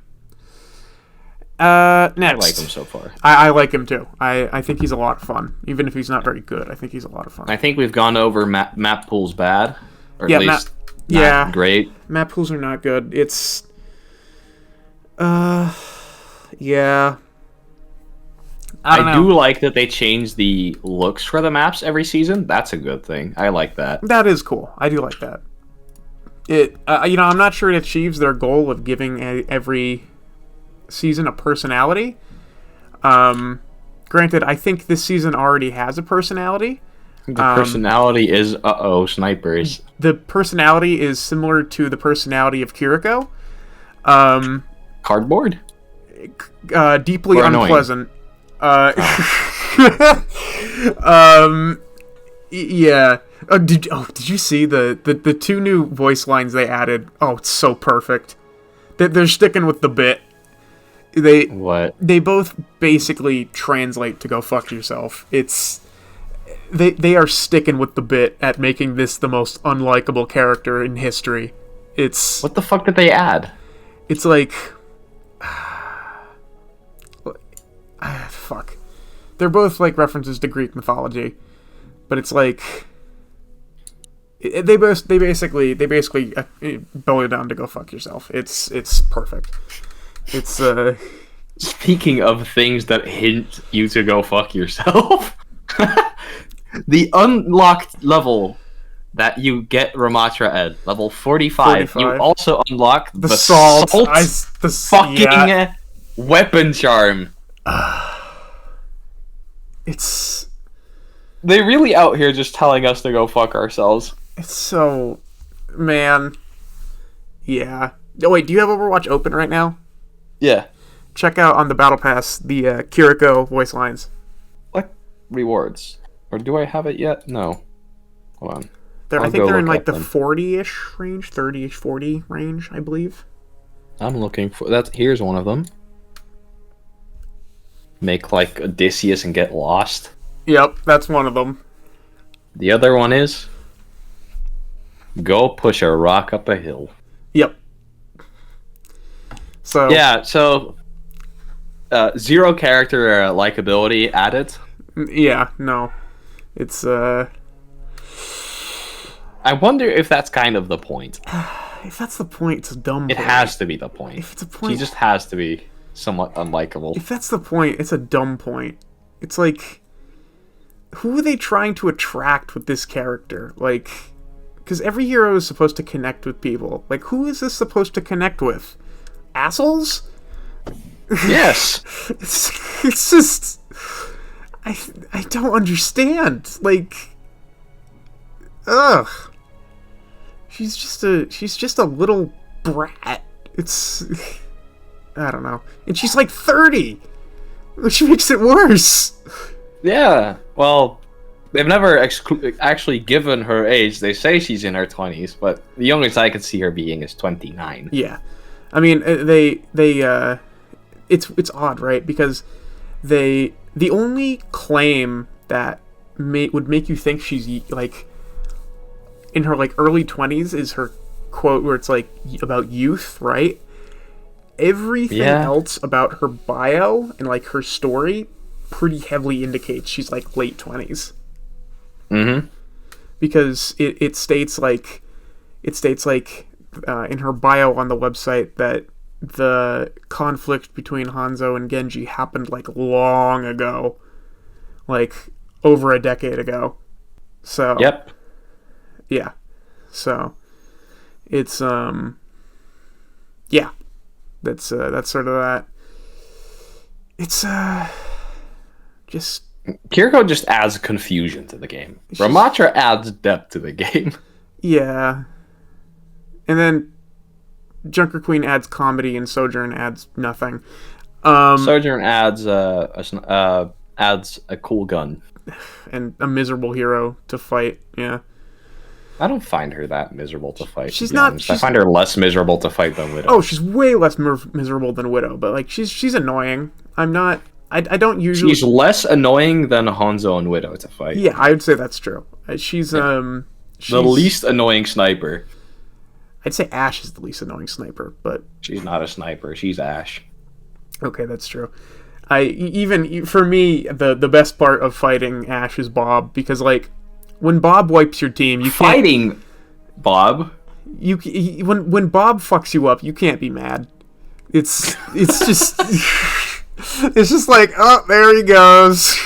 Next. I like him so far. I like him too. I think he's a lot of fun. Even if he's not very good, I think he's a lot of fun. I think we've gone over map pools bad. Or Yeah, at least yeah. not great. Map pools are not good. It's... yeah. I do like that they change the looks for the maps every season. That's a good thing. I like that. That is cool. I do like that. It, I'm not sure it achieves their goal of giving every season a personality. Granted, I think this season already has a personality. The personality is snipers. The personality is similar to the personality of Kiriko. Cardboard? Deeply or annoying? Unpleasant. Yeah. Did you see the two new voice lines they added? Oh, it's so perfect. They're sticking with the bit. They both basically translate to go fuck yourself. They are sticking with the bit at making this the most unlikable character in history. What the fuck did they add? It's like fuck. They're both like references to Greek mythology, but it's like they basically boil it down to go fuck yourself. It's perfect. It's Speaking of things that hint you to go fuck yourself, the unlocked level that you get Ramattra at level 45, you also unlock the salt fucking weapon charm. It's they really out here just telling us to go fuck ourselves. It's so, man. Yeah. Oh wait, do you have Overwatch open right now? Yeah. Check out on the Battle Pass the Kiriko voice lines. What rewards? Or do I have it yet? No. Hold on. I think they're in like the 40-ish range, 30-ish, 40 range, I believe. I'm looking for that. Here's one of them. Make like Odysseus and get lost. Yep, that's one of them. The other one is go push a rock up a hill. Yep. So yeah, so 0 character likability added. Yeah, no. It's I wonder if that's kind of the point. If that's the point, it's a dumb point. It has to be the point. If it's a point, he just has to be somewhat unlikable. If that's the point, it's a dumb point. It's like, who are they trying to attract with this character? Like, because every hero is supposed to connect with people. Like, who is this supposed to connect with? Assholes? Yes. It's just, I don't understand. Like, ugh. She's just a little brat. It's, I don't know. And she's like 30, which makes it worse. Yeah. Well, they've never actually given her age. They say she's in her 20s, but the youngest I could see her being is 29. Yeah. I mean, it's odd, right? Because the only claim that would make you think she's like in her like early 20s is her quote where it's like about youth, right? Everything else about her bio and like her story pretty heavily indicates she's like late 20s. Mm-hmm. Because it states like in her bio on the website that the conflict between Hanzo and Genji happened like long ago, like over a decade ago. So yep. Yeah. So it's yeah. That's sort of that. It's just Kiriko just adds confusion to the game. Ramattra adds depth to the game. Yeah. And then Junker Queen adds comedy and Sojourn adds nothing. Sojourn adds a cool gun. And a miserable hero to fight, yeah. I don't find her that miserable to fight. She's not. I find her less miserable to fight than Widow. Oh, she's way less miserable than Widow, but like she's annoying. I'm not. I don't usually. She's less annoying than Hanzo and Widow to fight. Yeah, I would say that's true. She's the least annoying sniper. I'd say Ash is the least annoying sniper, but she's not a sniper. She's Ash. Okay, that's true. Even for me, the best part of fighting Ash is Bob, because like when Bob wipes your team, you fighting Bob. When Bob fucks you up, you can't be mad. It's just it's just like, oh, there he goes.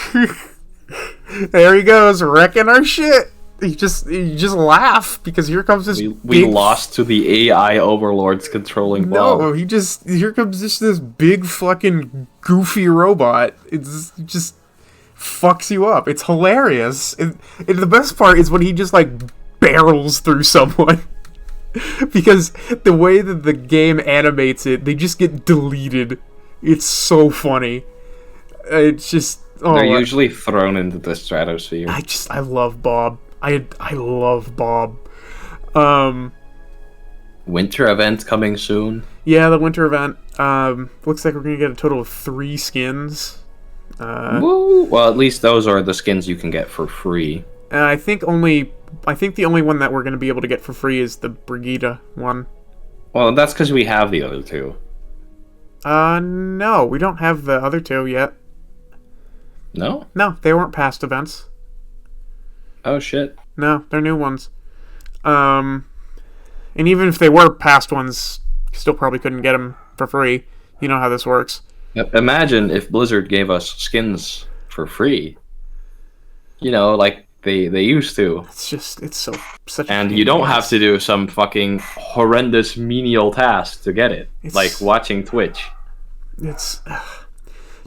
There he goes, wrecking our shit. You just laugh because here comes this. We lost to the AI overlords controlling Bob. No, here comes this big fucking goofy robot. It just fucks you up. It's hilarious. And the best part is when he just like barrels through someone. Because the way that the game animates it, they just get deleted. It's so funny. It's just they're usually thrown into the stratosphere. I love Bob. I love Bob. Winter event coming soon. Yeah, the winter event. Looks like we're gonna get a total of 3 skins. Woo! Well, at least those are the skins you can get for free. I think the only one that we're gonna be able to get for free is the Brigida one. Well, that's because we have the other 2. No, we don't have the other 2 yet. No? No, they weren't past events. Oh, shit. No, they're new ones. And even if they were past ones, you still probably couldn't get them for free. You know how this works. Imagine if Blizzard gave us skins for free. You know, like they used to. It's such. And you don't have to do some fucking horrendous menial task to get it, like watching Twitch.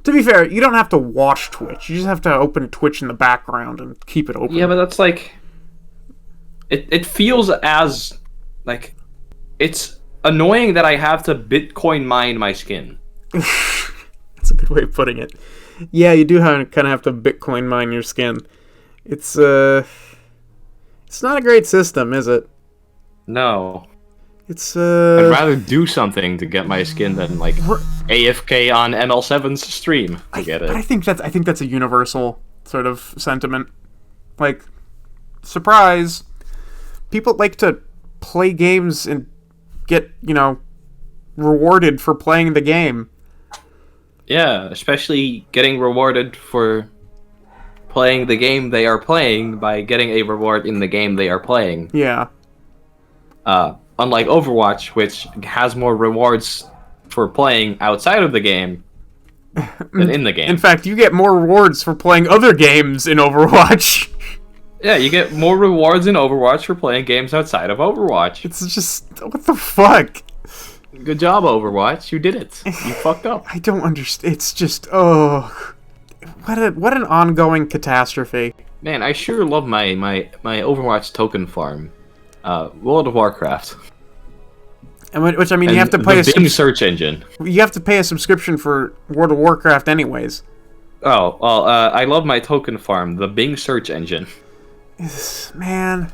To be fair, you don't have to watch Twitch. You just have to open Twitch in the background and keep it open. Yeah, but that's like... It feels as... like... It's annoying that I have to Bitcoin mine my skin. That's a good way of putting it. Yeah, you do kind of have to Bitcoin mine your skin. It's not a great system, is it? No. It's I'd rather do something to get my skin than like AFK on ML7's stream to get it. I think that's a universal sort of sentiment. Like, surprise, people like to play games and get, rewarded for playing the game. Yeah, especially getting rewarded for playing the game they are playing by getting a reward in the game they are playing. Yeah. Unlike Overwatch, which has more rewards for playing outside of the game than in the game. In fact, you get more rewards for playing other games in Overwatch. Yeah, you get more rewards in Overwatch for playing games outside of Overwatch. It's just... what the fuck? Good job, Overwatch. You did it. You fucked up. I don't understand. It's just... oh... What an ongoing catastrophe. Man, I sure love my Overwatch token farm. World of Warcraft. Which, I mean, you have to pay a Bing search engine. You have to pay a subscription for World of Warcraft anyways. Oh, well, I love my token farm, the Bing search engine. Man.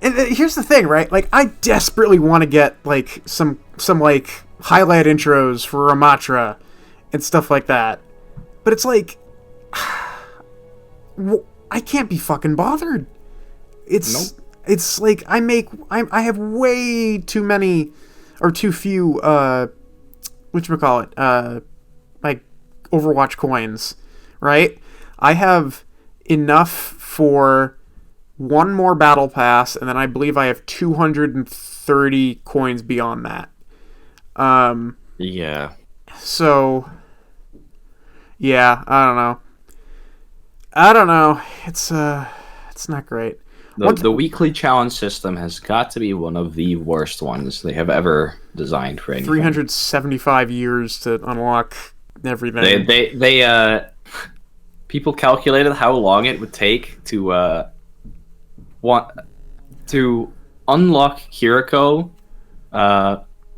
And here's the thing, right? Like, I desperately want to get, like, some like, highlight intros for Ramattra and stuff like that. But it's like... I can't be fucking bothered. It's... Nope. It's like I have way too many or too few whatchamacallit, like Overwatch coins, right? I have enough for one more battle pass, and then I believe I have 230 coins beyond that. Yeah. So yeah, I don't know. It's not great. The weekly challenge system has got to be one of the worst ones they have ever designed for anything. 375 years to unlock everything. They people calculated how long it would take to unlock Kiriko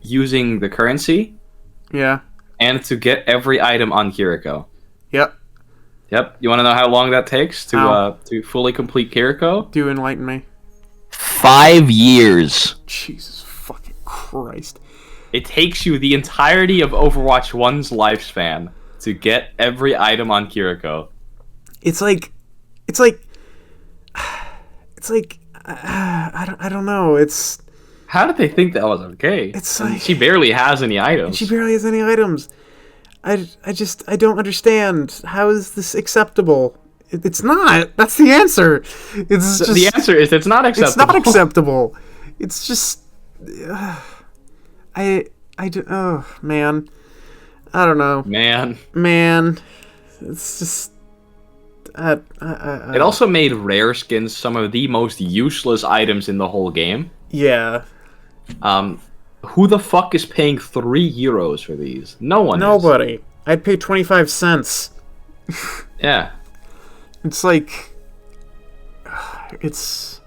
using the currency, Yeah. and to get every item on Kiriko. Yep. Yep. You want to know how long that takes to fully complete Kiriko? Do enlighten me. 5 years. Jesus fucking Christ. It takes you the entirety of Overwatch 1's lifespan to get every item on Kiriko. It's like I don't know. It's How did they think that was okay? It's And like- she barely has any items. she barely has any items. I don't understand. How is this acceptable? It's not. That's the answer. It's just, The answer is it's not acceptable. It's not acceptable. It's just oh man. I don't know. Man. It's just It also made rare skins some of the most useless items in the whole game. yeah. Who the fuck is paying €3 for these? No one. Nobody. I'd pay 25 cents. Yeah. It's like it's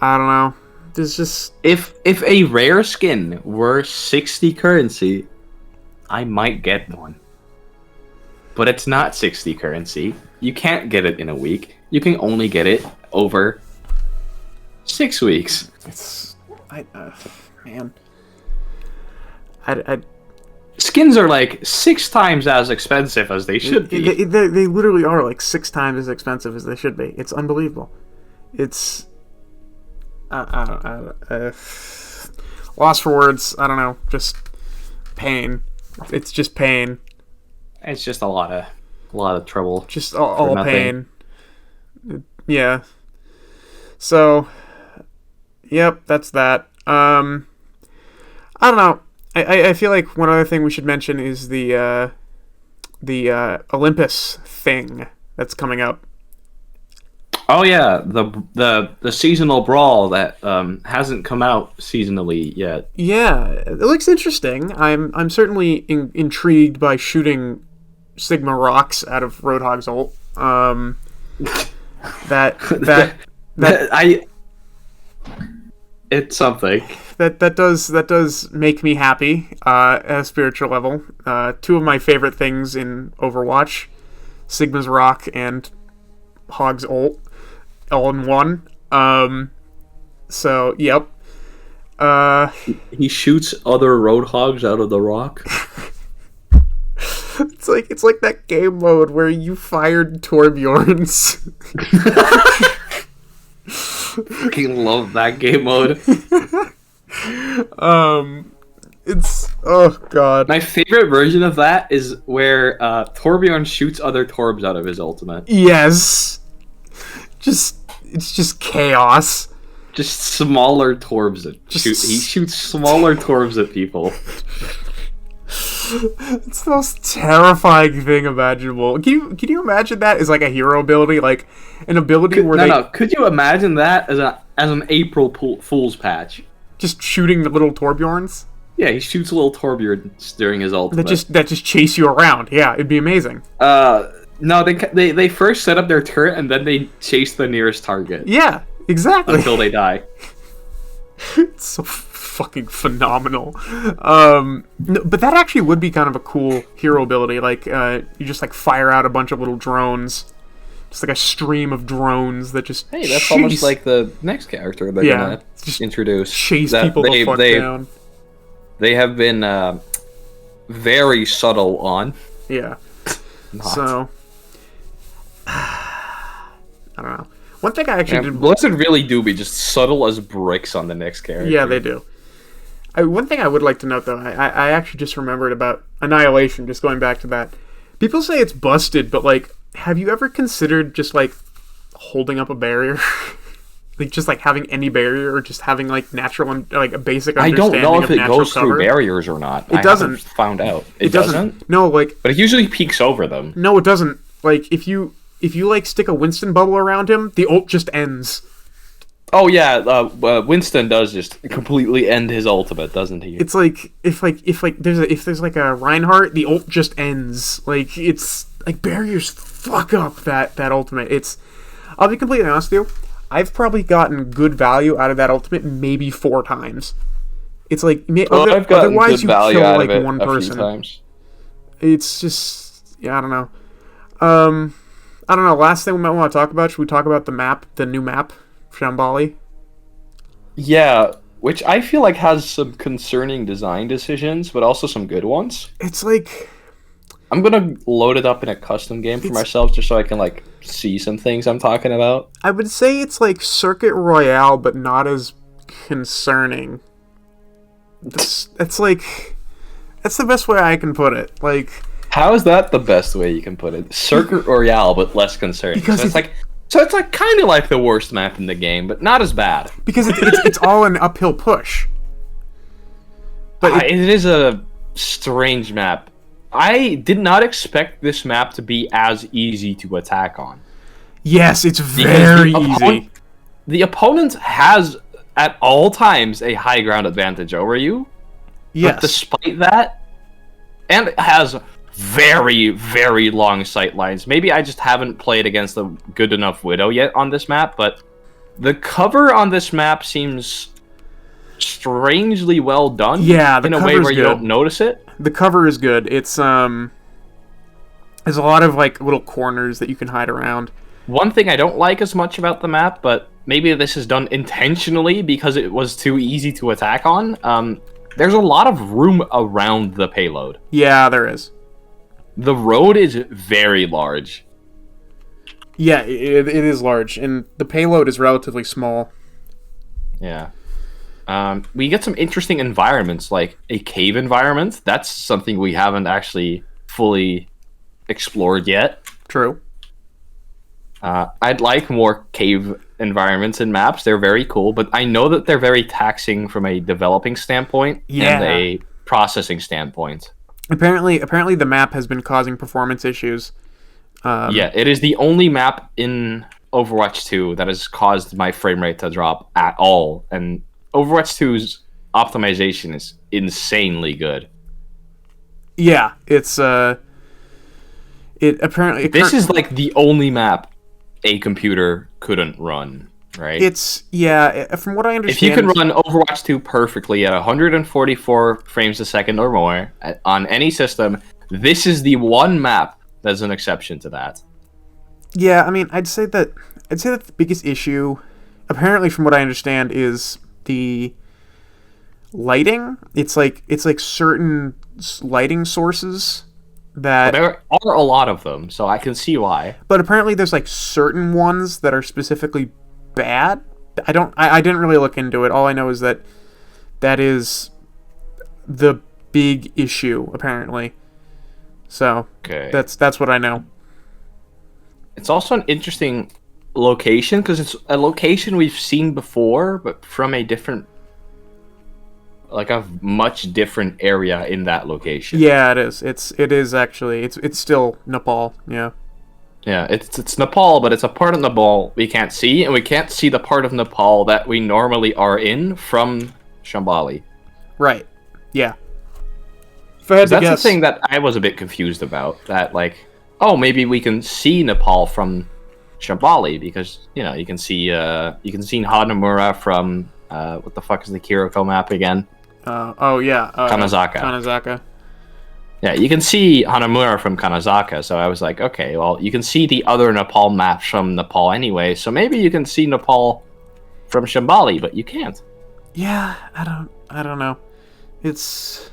I don't know. There's just If a rare skin were 60 currency, I might get one. But it's not 60 currency. You can't get it in a week. You can only get it over 6 weeks. it's man. I Skins are like 6 times as expensive as they should be. they literally are like 6 times as expensive as they should be. It's unbelievable. It's lost for words. I don't know. Just pain. It's just pain. It's just a lot of trouble. Just all nothing. pain. Yeah. So, yep, that's that. I don't know. I feel like one other thing we should mention is the Olympus thing that's coming up. Oh yeah, the seasonal brawl that hasn't come out seasonally yet. Yeah, it looks interesting. I'm certainly intrigued by shooting Sigma rocks out of Roadhog's ult. It's something. That does make me happy at a spiritual level. 2 of my favorite things in Overwatch, Sigma's rock and Hog's ult, all in one. So yep. He shoots other Roadhogs out of the rock. It's like that game mode where you fired Torbjorns. Fucking love that game mode. It's oh god. My favorite version of that is where Torbjorn shoots other Torbs out of his ultimate. Yes. It's just chaos. Just smaller Torbs that shoot. He shoots smaller Torbs at people. It's the most terrifying thing imaginable. Can you imagine that as like a hero ability, like an ability where Could you imagine that as an April Fool's patch? just shooting the little Torbjorns Yeah, he shoots little Torbjorns during his ultimate. that just chase you around? Yeah, it'd be amazing. No, they first set up their turret and then they chase the nearest target Yeah, exactly. until they die. It's so fucking phenomenal. No, but that actually would be kind of a cool hero ability. Like, you just like fire out a bunch of little drones, just like a stream of drones that just Hey, that's almost like the next character they're gonna just introduce. chase That people the fuck down. They have been very subtle on. Yeah. Not. So, I don't know. One thing I actually did. Blizzard really do be just subtle as bricks on the next character. Yeah, they do. One thing I would like to note, though, I actually just remembered about Annihilation, just going back to that. People say it's busted, but, like, have you ever considered just, like, holding up a barrier? Like, just, like, having any barrier, or just having, like, natural, like, a basic I understanding don't know if of it natural goes cover? through barriers or not. It doesn't. I haven't found out. It doesn't. No, like... But it usually peeks over them. No, it doesn't. Like, if you like, stick a Winston bubble around him, the ult just ends. Oh yeah, Winston does just completely end his ultimate, doesn't he? It's like if there's like a Reinhardt, the ult just ends. Like, it's like barriers fuck up that ultimate. I'll be completely honest with you, I've probably gotten good value out of that ultimate maybe 4 times. It's like Well, I've gotten otherwise good you value kill out like of it one a few person. times. It's just I don't know. I don't know. Last thing we might want to talk about. Should we talk about the new map, Shambali? Yeah, which I feel like has some concerning design decisions, but also some good ones. It's like I'm gonna load it up in a custom game for myself just so I can like see some things I'm talking about. I would say it's like Circuit Royale, but not as concerning. It's like that's the best way I can put it. Like, How is that the best way you can put it? Circuit Royale, but less concerning. Because So it's like kind of like the worst map in the game, but not as bad. because it's all an uphill push. But It is a strange map. I did not expect this map to be as easy to attack on. yes, it's Because very easy. The opponent has at all times a high ground advantage over you. Yes. But despite that, and it has very, very long sight lines. Maybe I just haven't played against a good enough Widow yet on this map, but the cover on this map seems strangely well done. Yeah, the in a way cover's where you good. don't notice it. The cover is good. It's there's a lot of like little corners that you can hide around. One thing I don't like as much about the map, but maybe this is done intentionally because it was too easy to attack on. There's a lot of room around the payload. Yeah, there is. The road is very large. Yeah, it is large, and the payload is relatively small. Yeah. We get some interesting environments, like a cave environment. That's something we haven't actually fully explored yet. True. I'd like more cave environments in maps. They're very cool, but I know that they're very taxing from a developing standpoint and a processing standpoint. Apparently, the map has been causing performance issues. Yeah, it is the only map in Overwatch 2 that has caused my frame rate to drop at all, and Overwatch 2's optimization is insanely good. Yeah, it's it apparently This is like the only map a computer couldn't run, right? It's from what I understand, if you can run Overwatch 2 perfectly at 144 frames a second or more on any system, this is the one map that's an exception to that. Yeah, I mean, I'd say that the biggest issue, apparently from what I understand, is the lighting. It's like certain lighting sources that There are a lot of them, so I can see why. but apparently there's like certain ones that are specifically bad. I didn't really look into it. All I know is that is the big issue apparently. So Okay. that's what I know. It's also an interesting location because it's a location we've seen before, but from a different, like a much different area in that location. Yeah, it is. It is actually. It's still Nepal. Yeah. Yeah, it's Nepal, but it's a part of Nepal we can't see, and we can't see the part of Nepal that we normally are in from Shambali. Right. Yeah. If I had to That's guess, the thing that I was a bit confused about. That like, oh, maybe we can see Nepal from Shambali because you can see Hanamura from what the fuck is the Kiriko map again? Kanazaka. Kanazaka. Yeah, you can see Hanamura from Kanazaka, so I was like, okay, well, you can see the other Nepal maps from Nepal anyway, so maybe you can see Nepal from Shambali, but you can't. Yeah, I don't know. It's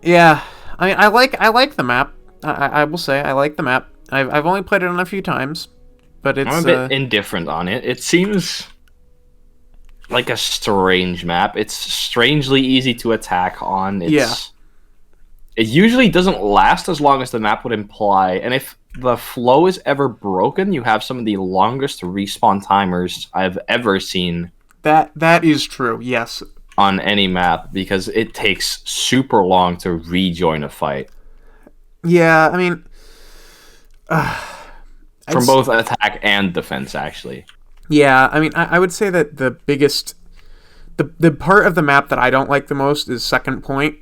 yeah. I mean, I like the map. I will say I like the map. I've only played it on a few times, but it's I'm a bit indifferent on it. It seems like a strange map. It's strangely easy to attack on. It usually doesn't last as long as the map would imply, and if the flow is ever broken, you have some of the longest respawn timers I've ever seen. That is true. Yes. On any map, because it takes super long to rejoin a fight. Yeah, I mean, from both attack and defense, actually. Yeah, I mean, I would say that the biggest, the part of the map that I don't like the most is second point.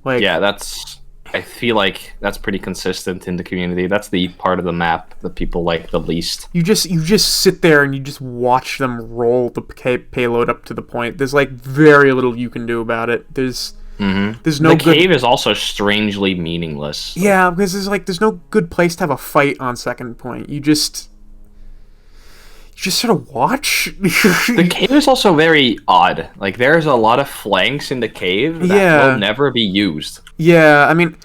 Like, yeah, that's I feel like that's pretty consistent in the community. That's the part of the map that people like the least. You just sit there and you just watch them roll the payload up to the point. There's like very little you can do about it. There's no the good... cave is also strangely meaningless. Yeah, because there's no good place to have a fight on second point. You just sort of watch. The cave is also very odd. Like, there's a lot of flanks in the cave that will never be used. Yeah, I mean,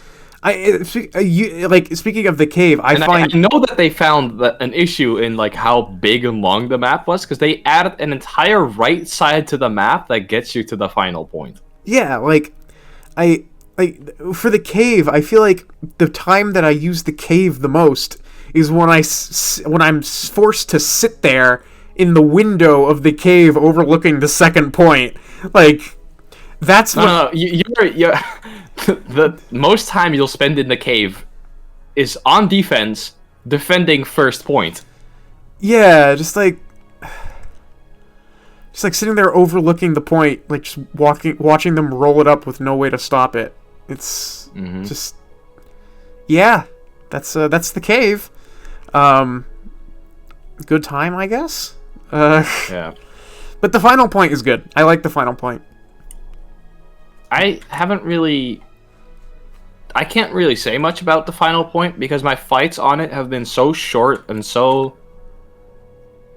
speaking of the cave, I know that they found an issue in like how big and long the map was, because they added an entire right side to the map that gets you to the final point. Yeah, for the cave, I feel like the time that I use the cave the most is when I'm forced to sit there in the window of the cave overlooking the second point. Like, that's you're the most time you'll spend in the cave is on defense, defending first point. Yeah, just like sitting there overlooking the point, like just watching them roll it up with no way to stop it. It's just, yeah, that's the cave. Good time, I guess. Yeah, but the final point is good. I like the final point. I can't really say much about the final point because my fights on it have been so short and so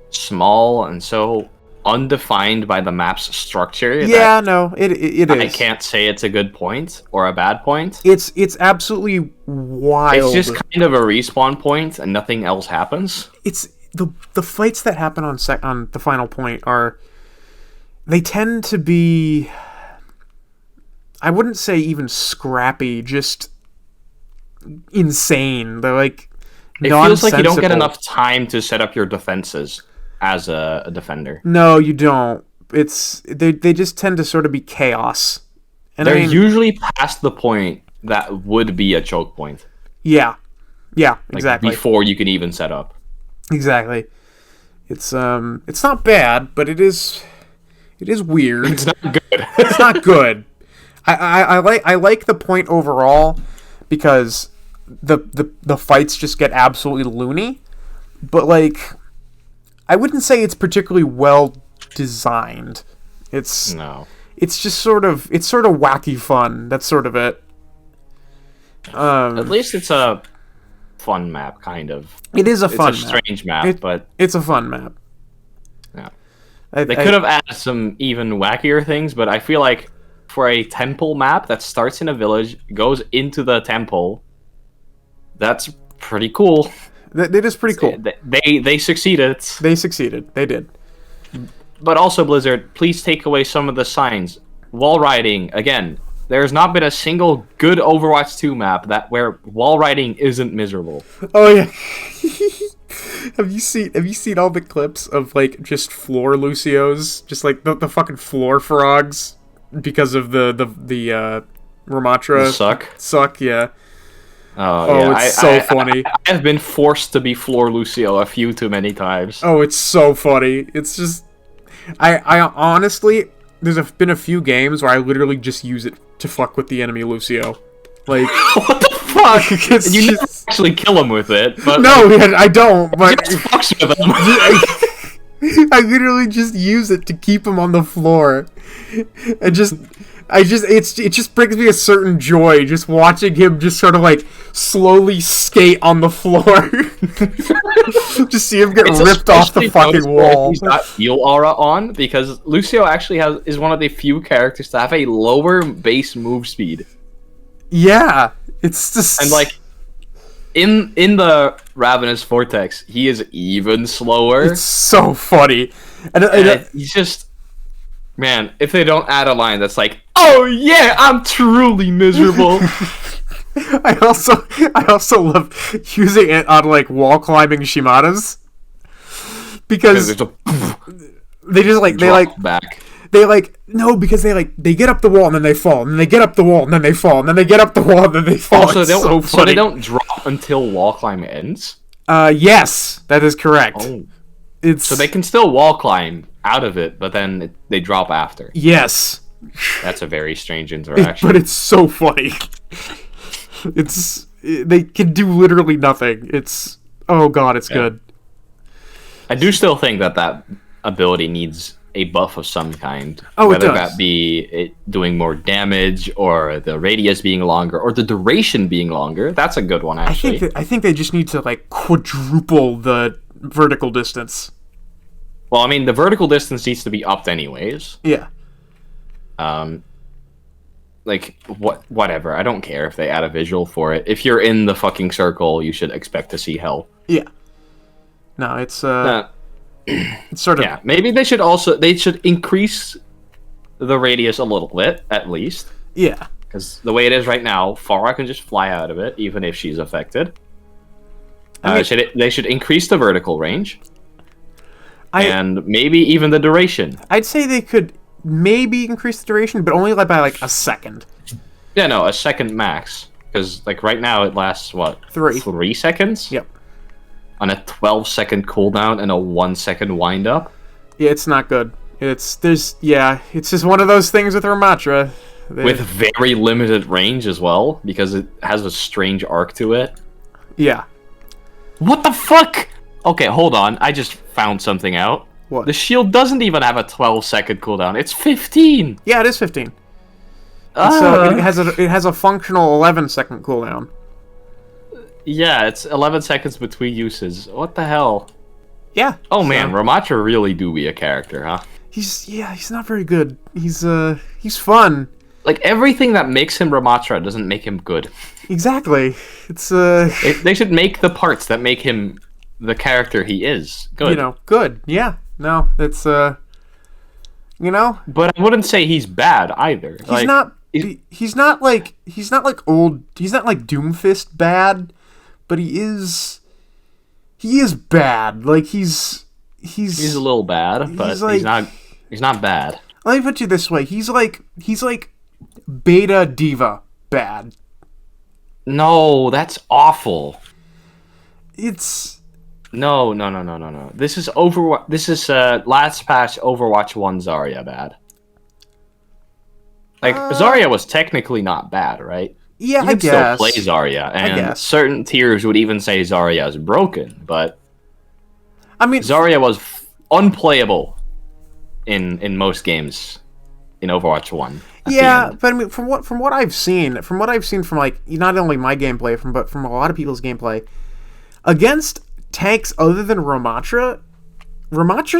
small and so undefined by the map's structure. Yeah, no, it is. I can't say it's a good point or a bad point. It's absolutely wild. It's just kind of a respawn point and nothing else happens. It's the fights that happen on the final point they tend to be, I wouldn't say even scrappy, just insane. They're like it feels like you don't get enough time to set up your defenses as a defender. No, you don't. They just tend to sort of be chaos. And they're usually past the point that would be a choke point. Yeah, exactly. Before you can even set up. Exactly. It's not bad, but it is weird. It's not good. It's not good. I like the point overall because the fights just get absolutely loony, but like I wouldn't say it's particularly well designed. It's just sort of wacky fun. That's sort of it. At least it's a fun map, kind of. It is a fun map. It's a strange map, but it's a fun map. Yeah. They could have added some even wackier things, but I feel like for a temple map that starts in a village, goes into the temple, that's pretty cool. That is pretty cool. They succeeded. They succeeded. They did. But also, Blizzard, please take away some of the signs. Wall riding, again. There's not been a single good Overwatch 2 map where wall riding isn't miserable. Oh yeah. Have you seen all the clips of like just floor Lucios, just like the fucking floor frogs because of the Ramattra suck, yeah. Oh yeah. It's so funny. I have been forced to be floor Lucio a few too many times. Oh, it's so funny. It's just I honestly, there's been a few games where I literally just use it to fuck with the enemy Lucio. Like what the fuck? You never actually kill him with it, but no, I don't. But just fucks with him. I literally just use it to keep him on the floor. It just brings me a certain joy just watching him just sort of like slowly skate on the floor. Just see him get ripped off the fucking wall. He's got heal aura on because Lucio actually is one of the few characters to have a lower base move speed. Yeah, it's just and like in the Ravenous Vortex, he is even slower. It's so funny, and he's just. Man, if they don't add a line that's like, "Oh yeah, I'm truly miserable." I also love using it on like wall climbing Shimadas because they just like back. Because they get up the wall and then they fall and then they get up the wall and then they fall and then they get up the wall and then they fall. Also, so they don't drop until wall climb ends. Yes, that is correct. Oh. So they can still wall climb out of it, but then they drop after. Yes. That's a very strange interaction. But it's so funny. They can do literally nothing. Oh god, it's good. I do still think that ability needs a buff of some kind. Oh, it whether does. that be it doing more damage, or the radius being longer, or the duration being longer. That's a good one, actually. I think they just need to like quadruple the vertical distance. Well, I mean, the vertical distance needs to be upped anyways. Yeah. Whatever. I don't care if they add a visual for it. If you're in the fucking circle, you should expect to see hell. Yeah. No, it's sort of Yeah, maybe they should increase the radius a little bit, at least. Yeah. Because the way it is right now, Farah can just fly out of it, even if she's affected. They should increase the vertical range. And maybe even the duration. I'd say they could maybe increase the duration, but only by like a second. Yeah, no, a second max. Because like right now it lasts, what? 3 seconds? Yep. On a 12-second cooldown and a 1-second wind-up? Yeah, it's not good. It's just one of those things with Ramattra. With very limited range as well, because it has a strange arc to it. Yeah. What the fuck? Okay, hold on. I just found something out. What? The shield doesn't even have a 12-second cooldown. It's 15! Yeah, it is 15. It has a functional 11-second cooldown. Yeah, it's 11 seconds between uses. What the hell? Yeah. Oh man, Ramattra really do be a character, huh? He's not very good. He's fun. Like, everything that makes him Ramattra doesn't make him good. Exactly. It's They should make the parts that make him the character he is good. Good. Yeah. No, it's But I wouldn't say he's bad either. He's not like Doomfist bad, but he is bad. Like he's a little bad, but he's not bad. Let me put you this way: he's like beta diva bad. No, that's awful. It's no. This is Overwatch. This is last patch Overwatch 1 Zarya bad. Like Zarya was technically not bad, right? Yeah, you could still play Zarya, and certain tiers would even say Zarya is broken, but I mean, Zarya was unplayable in most games in Overwatch 1. Yeah, but I mean, from what I've seen from like not only my gameplay, but from a lot of people's gameplay against tanks other than Ramatra's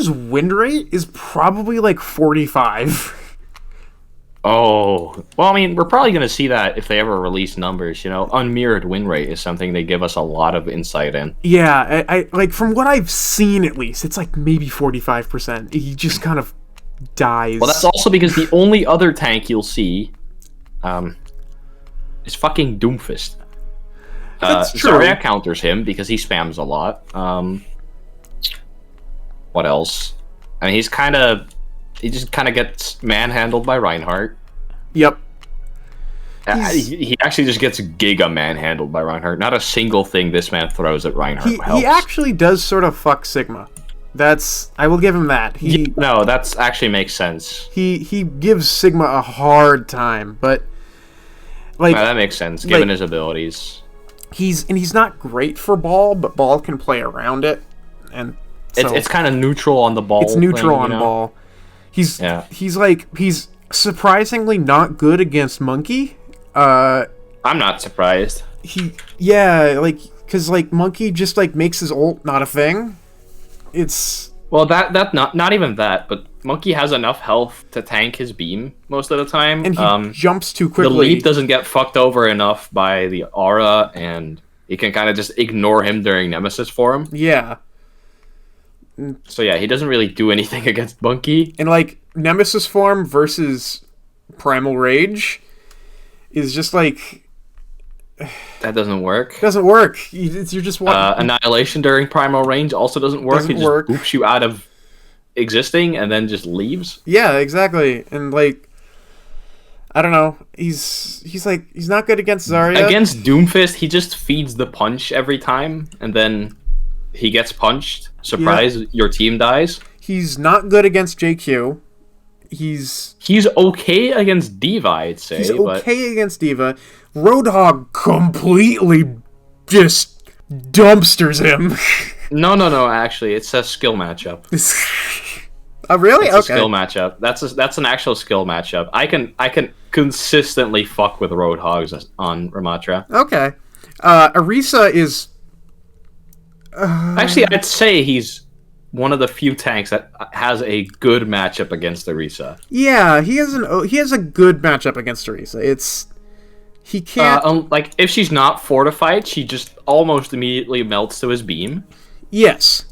win rate is probably like 45. Oh, well, I mean, we're probably going to see that if they ever release numbers, Unmirrored win rate is something they give us a lot of insight in. Yeah, I like, from what I've seen at least, it's like maybe 45%. He just kind of dies. Well, that's also because the only other tank you'll see is fucking Doomfist. That's true. Zarya counters him because he spams a lot. What else? I mean, he just kind of gets manhandled by Reinhardt. Yep. He actually just gets giga manhandled by Reinhardt. Not a single thing this man throws at Reinhardt helps. He actually does sort of fuck Sigma. I will give him that. No, that actually makes sense. He gives Sigma a hard time, but like that makes sense given his abilities. He's not great for Ball, but Ball can play around it, and so it's kind of neutral on the Ball. It's neutral on Ball. He's surprisingly not good against Monkey. I'm not surprised. Because Monkey just makes his ult not a thing. It's that not even that, but Monkey has enough health to tank his beam most of the time, and he jumps too quickly. The leap doesn't get fucked over enough by the aura, and you can kind of just ignore him during Nemesis for him. Yeah. So yeah, he doesn't really do anything against Monkey. And Nemesis form versus Primal Rage is just that doesn't work. Doesn't work. You're just Annihilation during Primal Range also doesn't work. It just boops you out of existing and then just leaves. Yeah, exactly. And I don't know. He's not good against Zarya. Against Doomfist, he just feeds the punch every time, and then he gets punched. Surprise! Yeah. Your team dies. He's not good against JQ He's okay against Diva, I'd say. He's okay against Diva. Roadhog completely just dumpsters him. No. Actually, it's a skill matchup. Oh, really? It's okay. a skill matchup. That's an actual skill matchup. I can consistently fuck with Roadhogs on Ramattra. Okay. Orisa is... Actually, I'd say he's one of the few tanks that has a good matchup against Orisa. Yeah, he has a good matchup against Orisa. He can't... Like, if she's not fortified, she just almost immediately melts to his beam. Yes.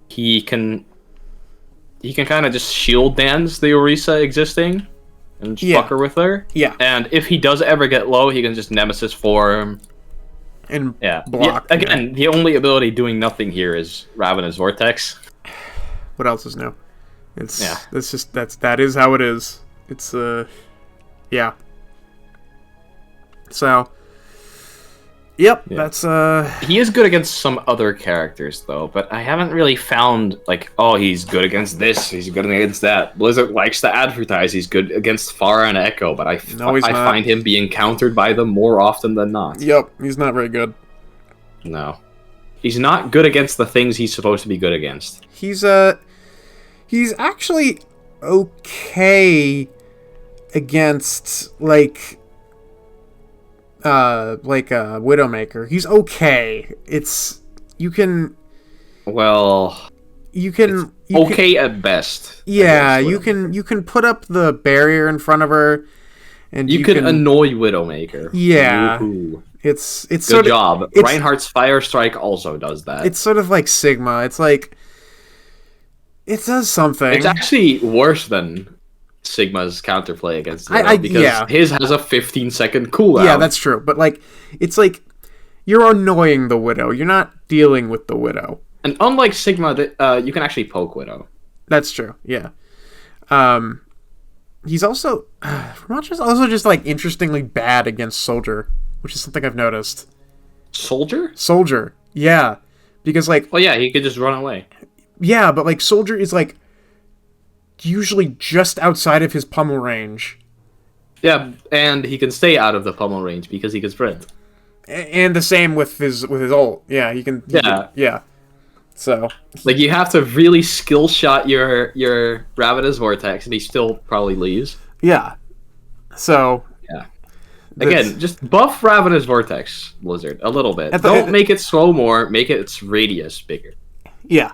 He can kind of just shield dance the Orisa existing and just fuck her with her. Yeah. And if he does ever get low, he can just Nemesis form. And block. Yeah. Again, the only ability doing nothing here is Ravenous Vortex. What else is new? That is how it is. It's yeah. So yep, yeah. That's he is good against some other characters though, but I haven't really found like, oh, he's good against this, he's good against that. Blizzard likes to advertise he's good against Pharah and Echo, but I find him being countered by them more often than not. Yep, he's not very good. No. He's not good against the things he's supposed to be good against. He's actually okay against like Widowmaker. He's okay. You can okay at best. Yeah, you can put up the barrier in front of her, and you can annoy Widowmaker. Yeah. Woo-hoo. It's good job. Reinhardt's Fire Strike also does that. It's sort of like Sigma. It's like it does something. It's actually worse than Sigma's counterplay against Widow because his has a 15-second cooldown. Yeah, that's true. But like, it's like you're annoying the Widow. You're not dealing with the Widow. And unlike Sigma, you can actually poke Widow. That's true. Yeah. He's also Ramatra's also just like interestingly bad against Soldier, which is something I've noticed. Soldier. Yeah. Because like, well, yeah, he could just run away. Yeah, but like Soldier is like usually just outside of his pummel range. Yeah, and he can stay out of the pummel range because he can sprint. And the same with his ult. Yeah, he can. Yeah. So like you have to really skill shot your Ravenous Vortex, and he still probably leaves. Yeah. So yeah. Again, just buff Ravenous Vortex, Blizzard, a little bit. Don't make it slow more. Make its radius bigger. Yeah.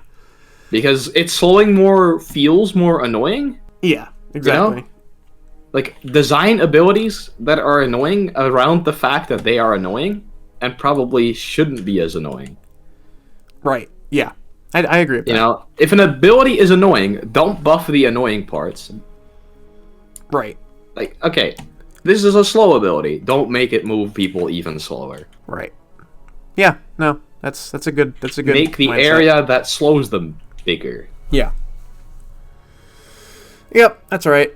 Because it's slowing more feels more annoying. Yeah, exactly. You know? Like, design abilities that are annoying around the fact that they are annoying and probably shouldn't be as annoying. Right, yeah. I agree with that. You know, if an ability is annoying, don't buff the annoying parts. Right. Like, okay, this is a slow ability. Don't make it move people even slower. Right. Yeah, no, that's a good Make the mindset. area that slows them bigger. Yeah. Yep, that's right.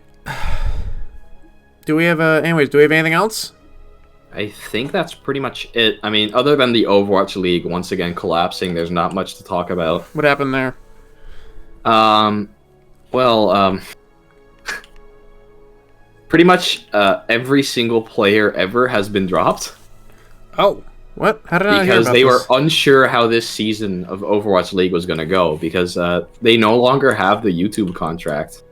Do we have anything else? I think that's pretty much it. I mean, other than the Overwatch League once again collapsing, there's not much to talk about. What happened there? Pretty much every single player ever has been dropped. Oh, what? How did I hear Because about they this? were unsure how this season of Overwatch League was going to go because they no longer have the YouTube contract.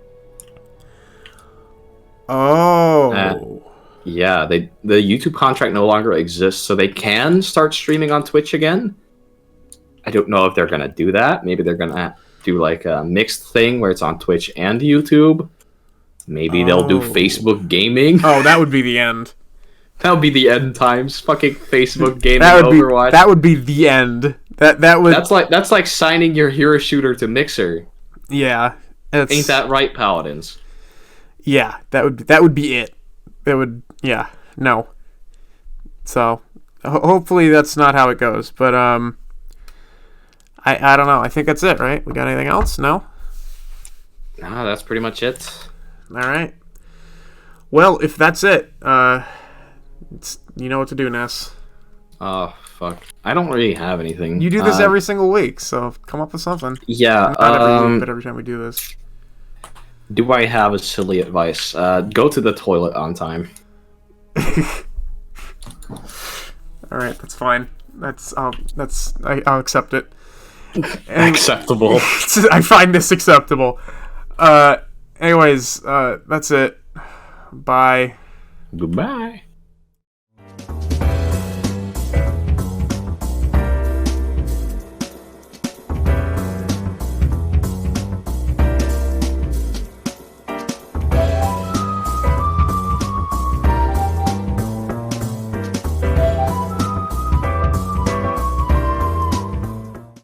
Oh. Yeah, the YouTube contract no longer exists, so they can start streaming on Twitch again. I don't know if they're going to do that. Maybe they're going to do like a mixed thing where it's on Twitch and YouTube. Maybe they'll do Facebook gaming. Oh, that would be the end. That would be the end times. Fucking Facebook gaming Overwatch. That would be the end. That would. That's like signing your hero shooter to Mixer. Yeah. Ain't that right, Paladins? Yeah, that would be it. That would, yeah, no. So hopefully that's not how it goes. But I don't know. I think that's it, right? We got anything else? No. No, that's pretty much it. All right. Well, if that's it, you know what to do, Ness. Oh fuck! I don't really have anything. You do this every single week, so come up with something. Yeah. Not every week, but every time we do this. Do I have a silly advice? Go to the toilet on time. All right, that's fine. I'll accept it. Acceptable. I find this acceptable. Anyways, that's it. Bye. Goodbye.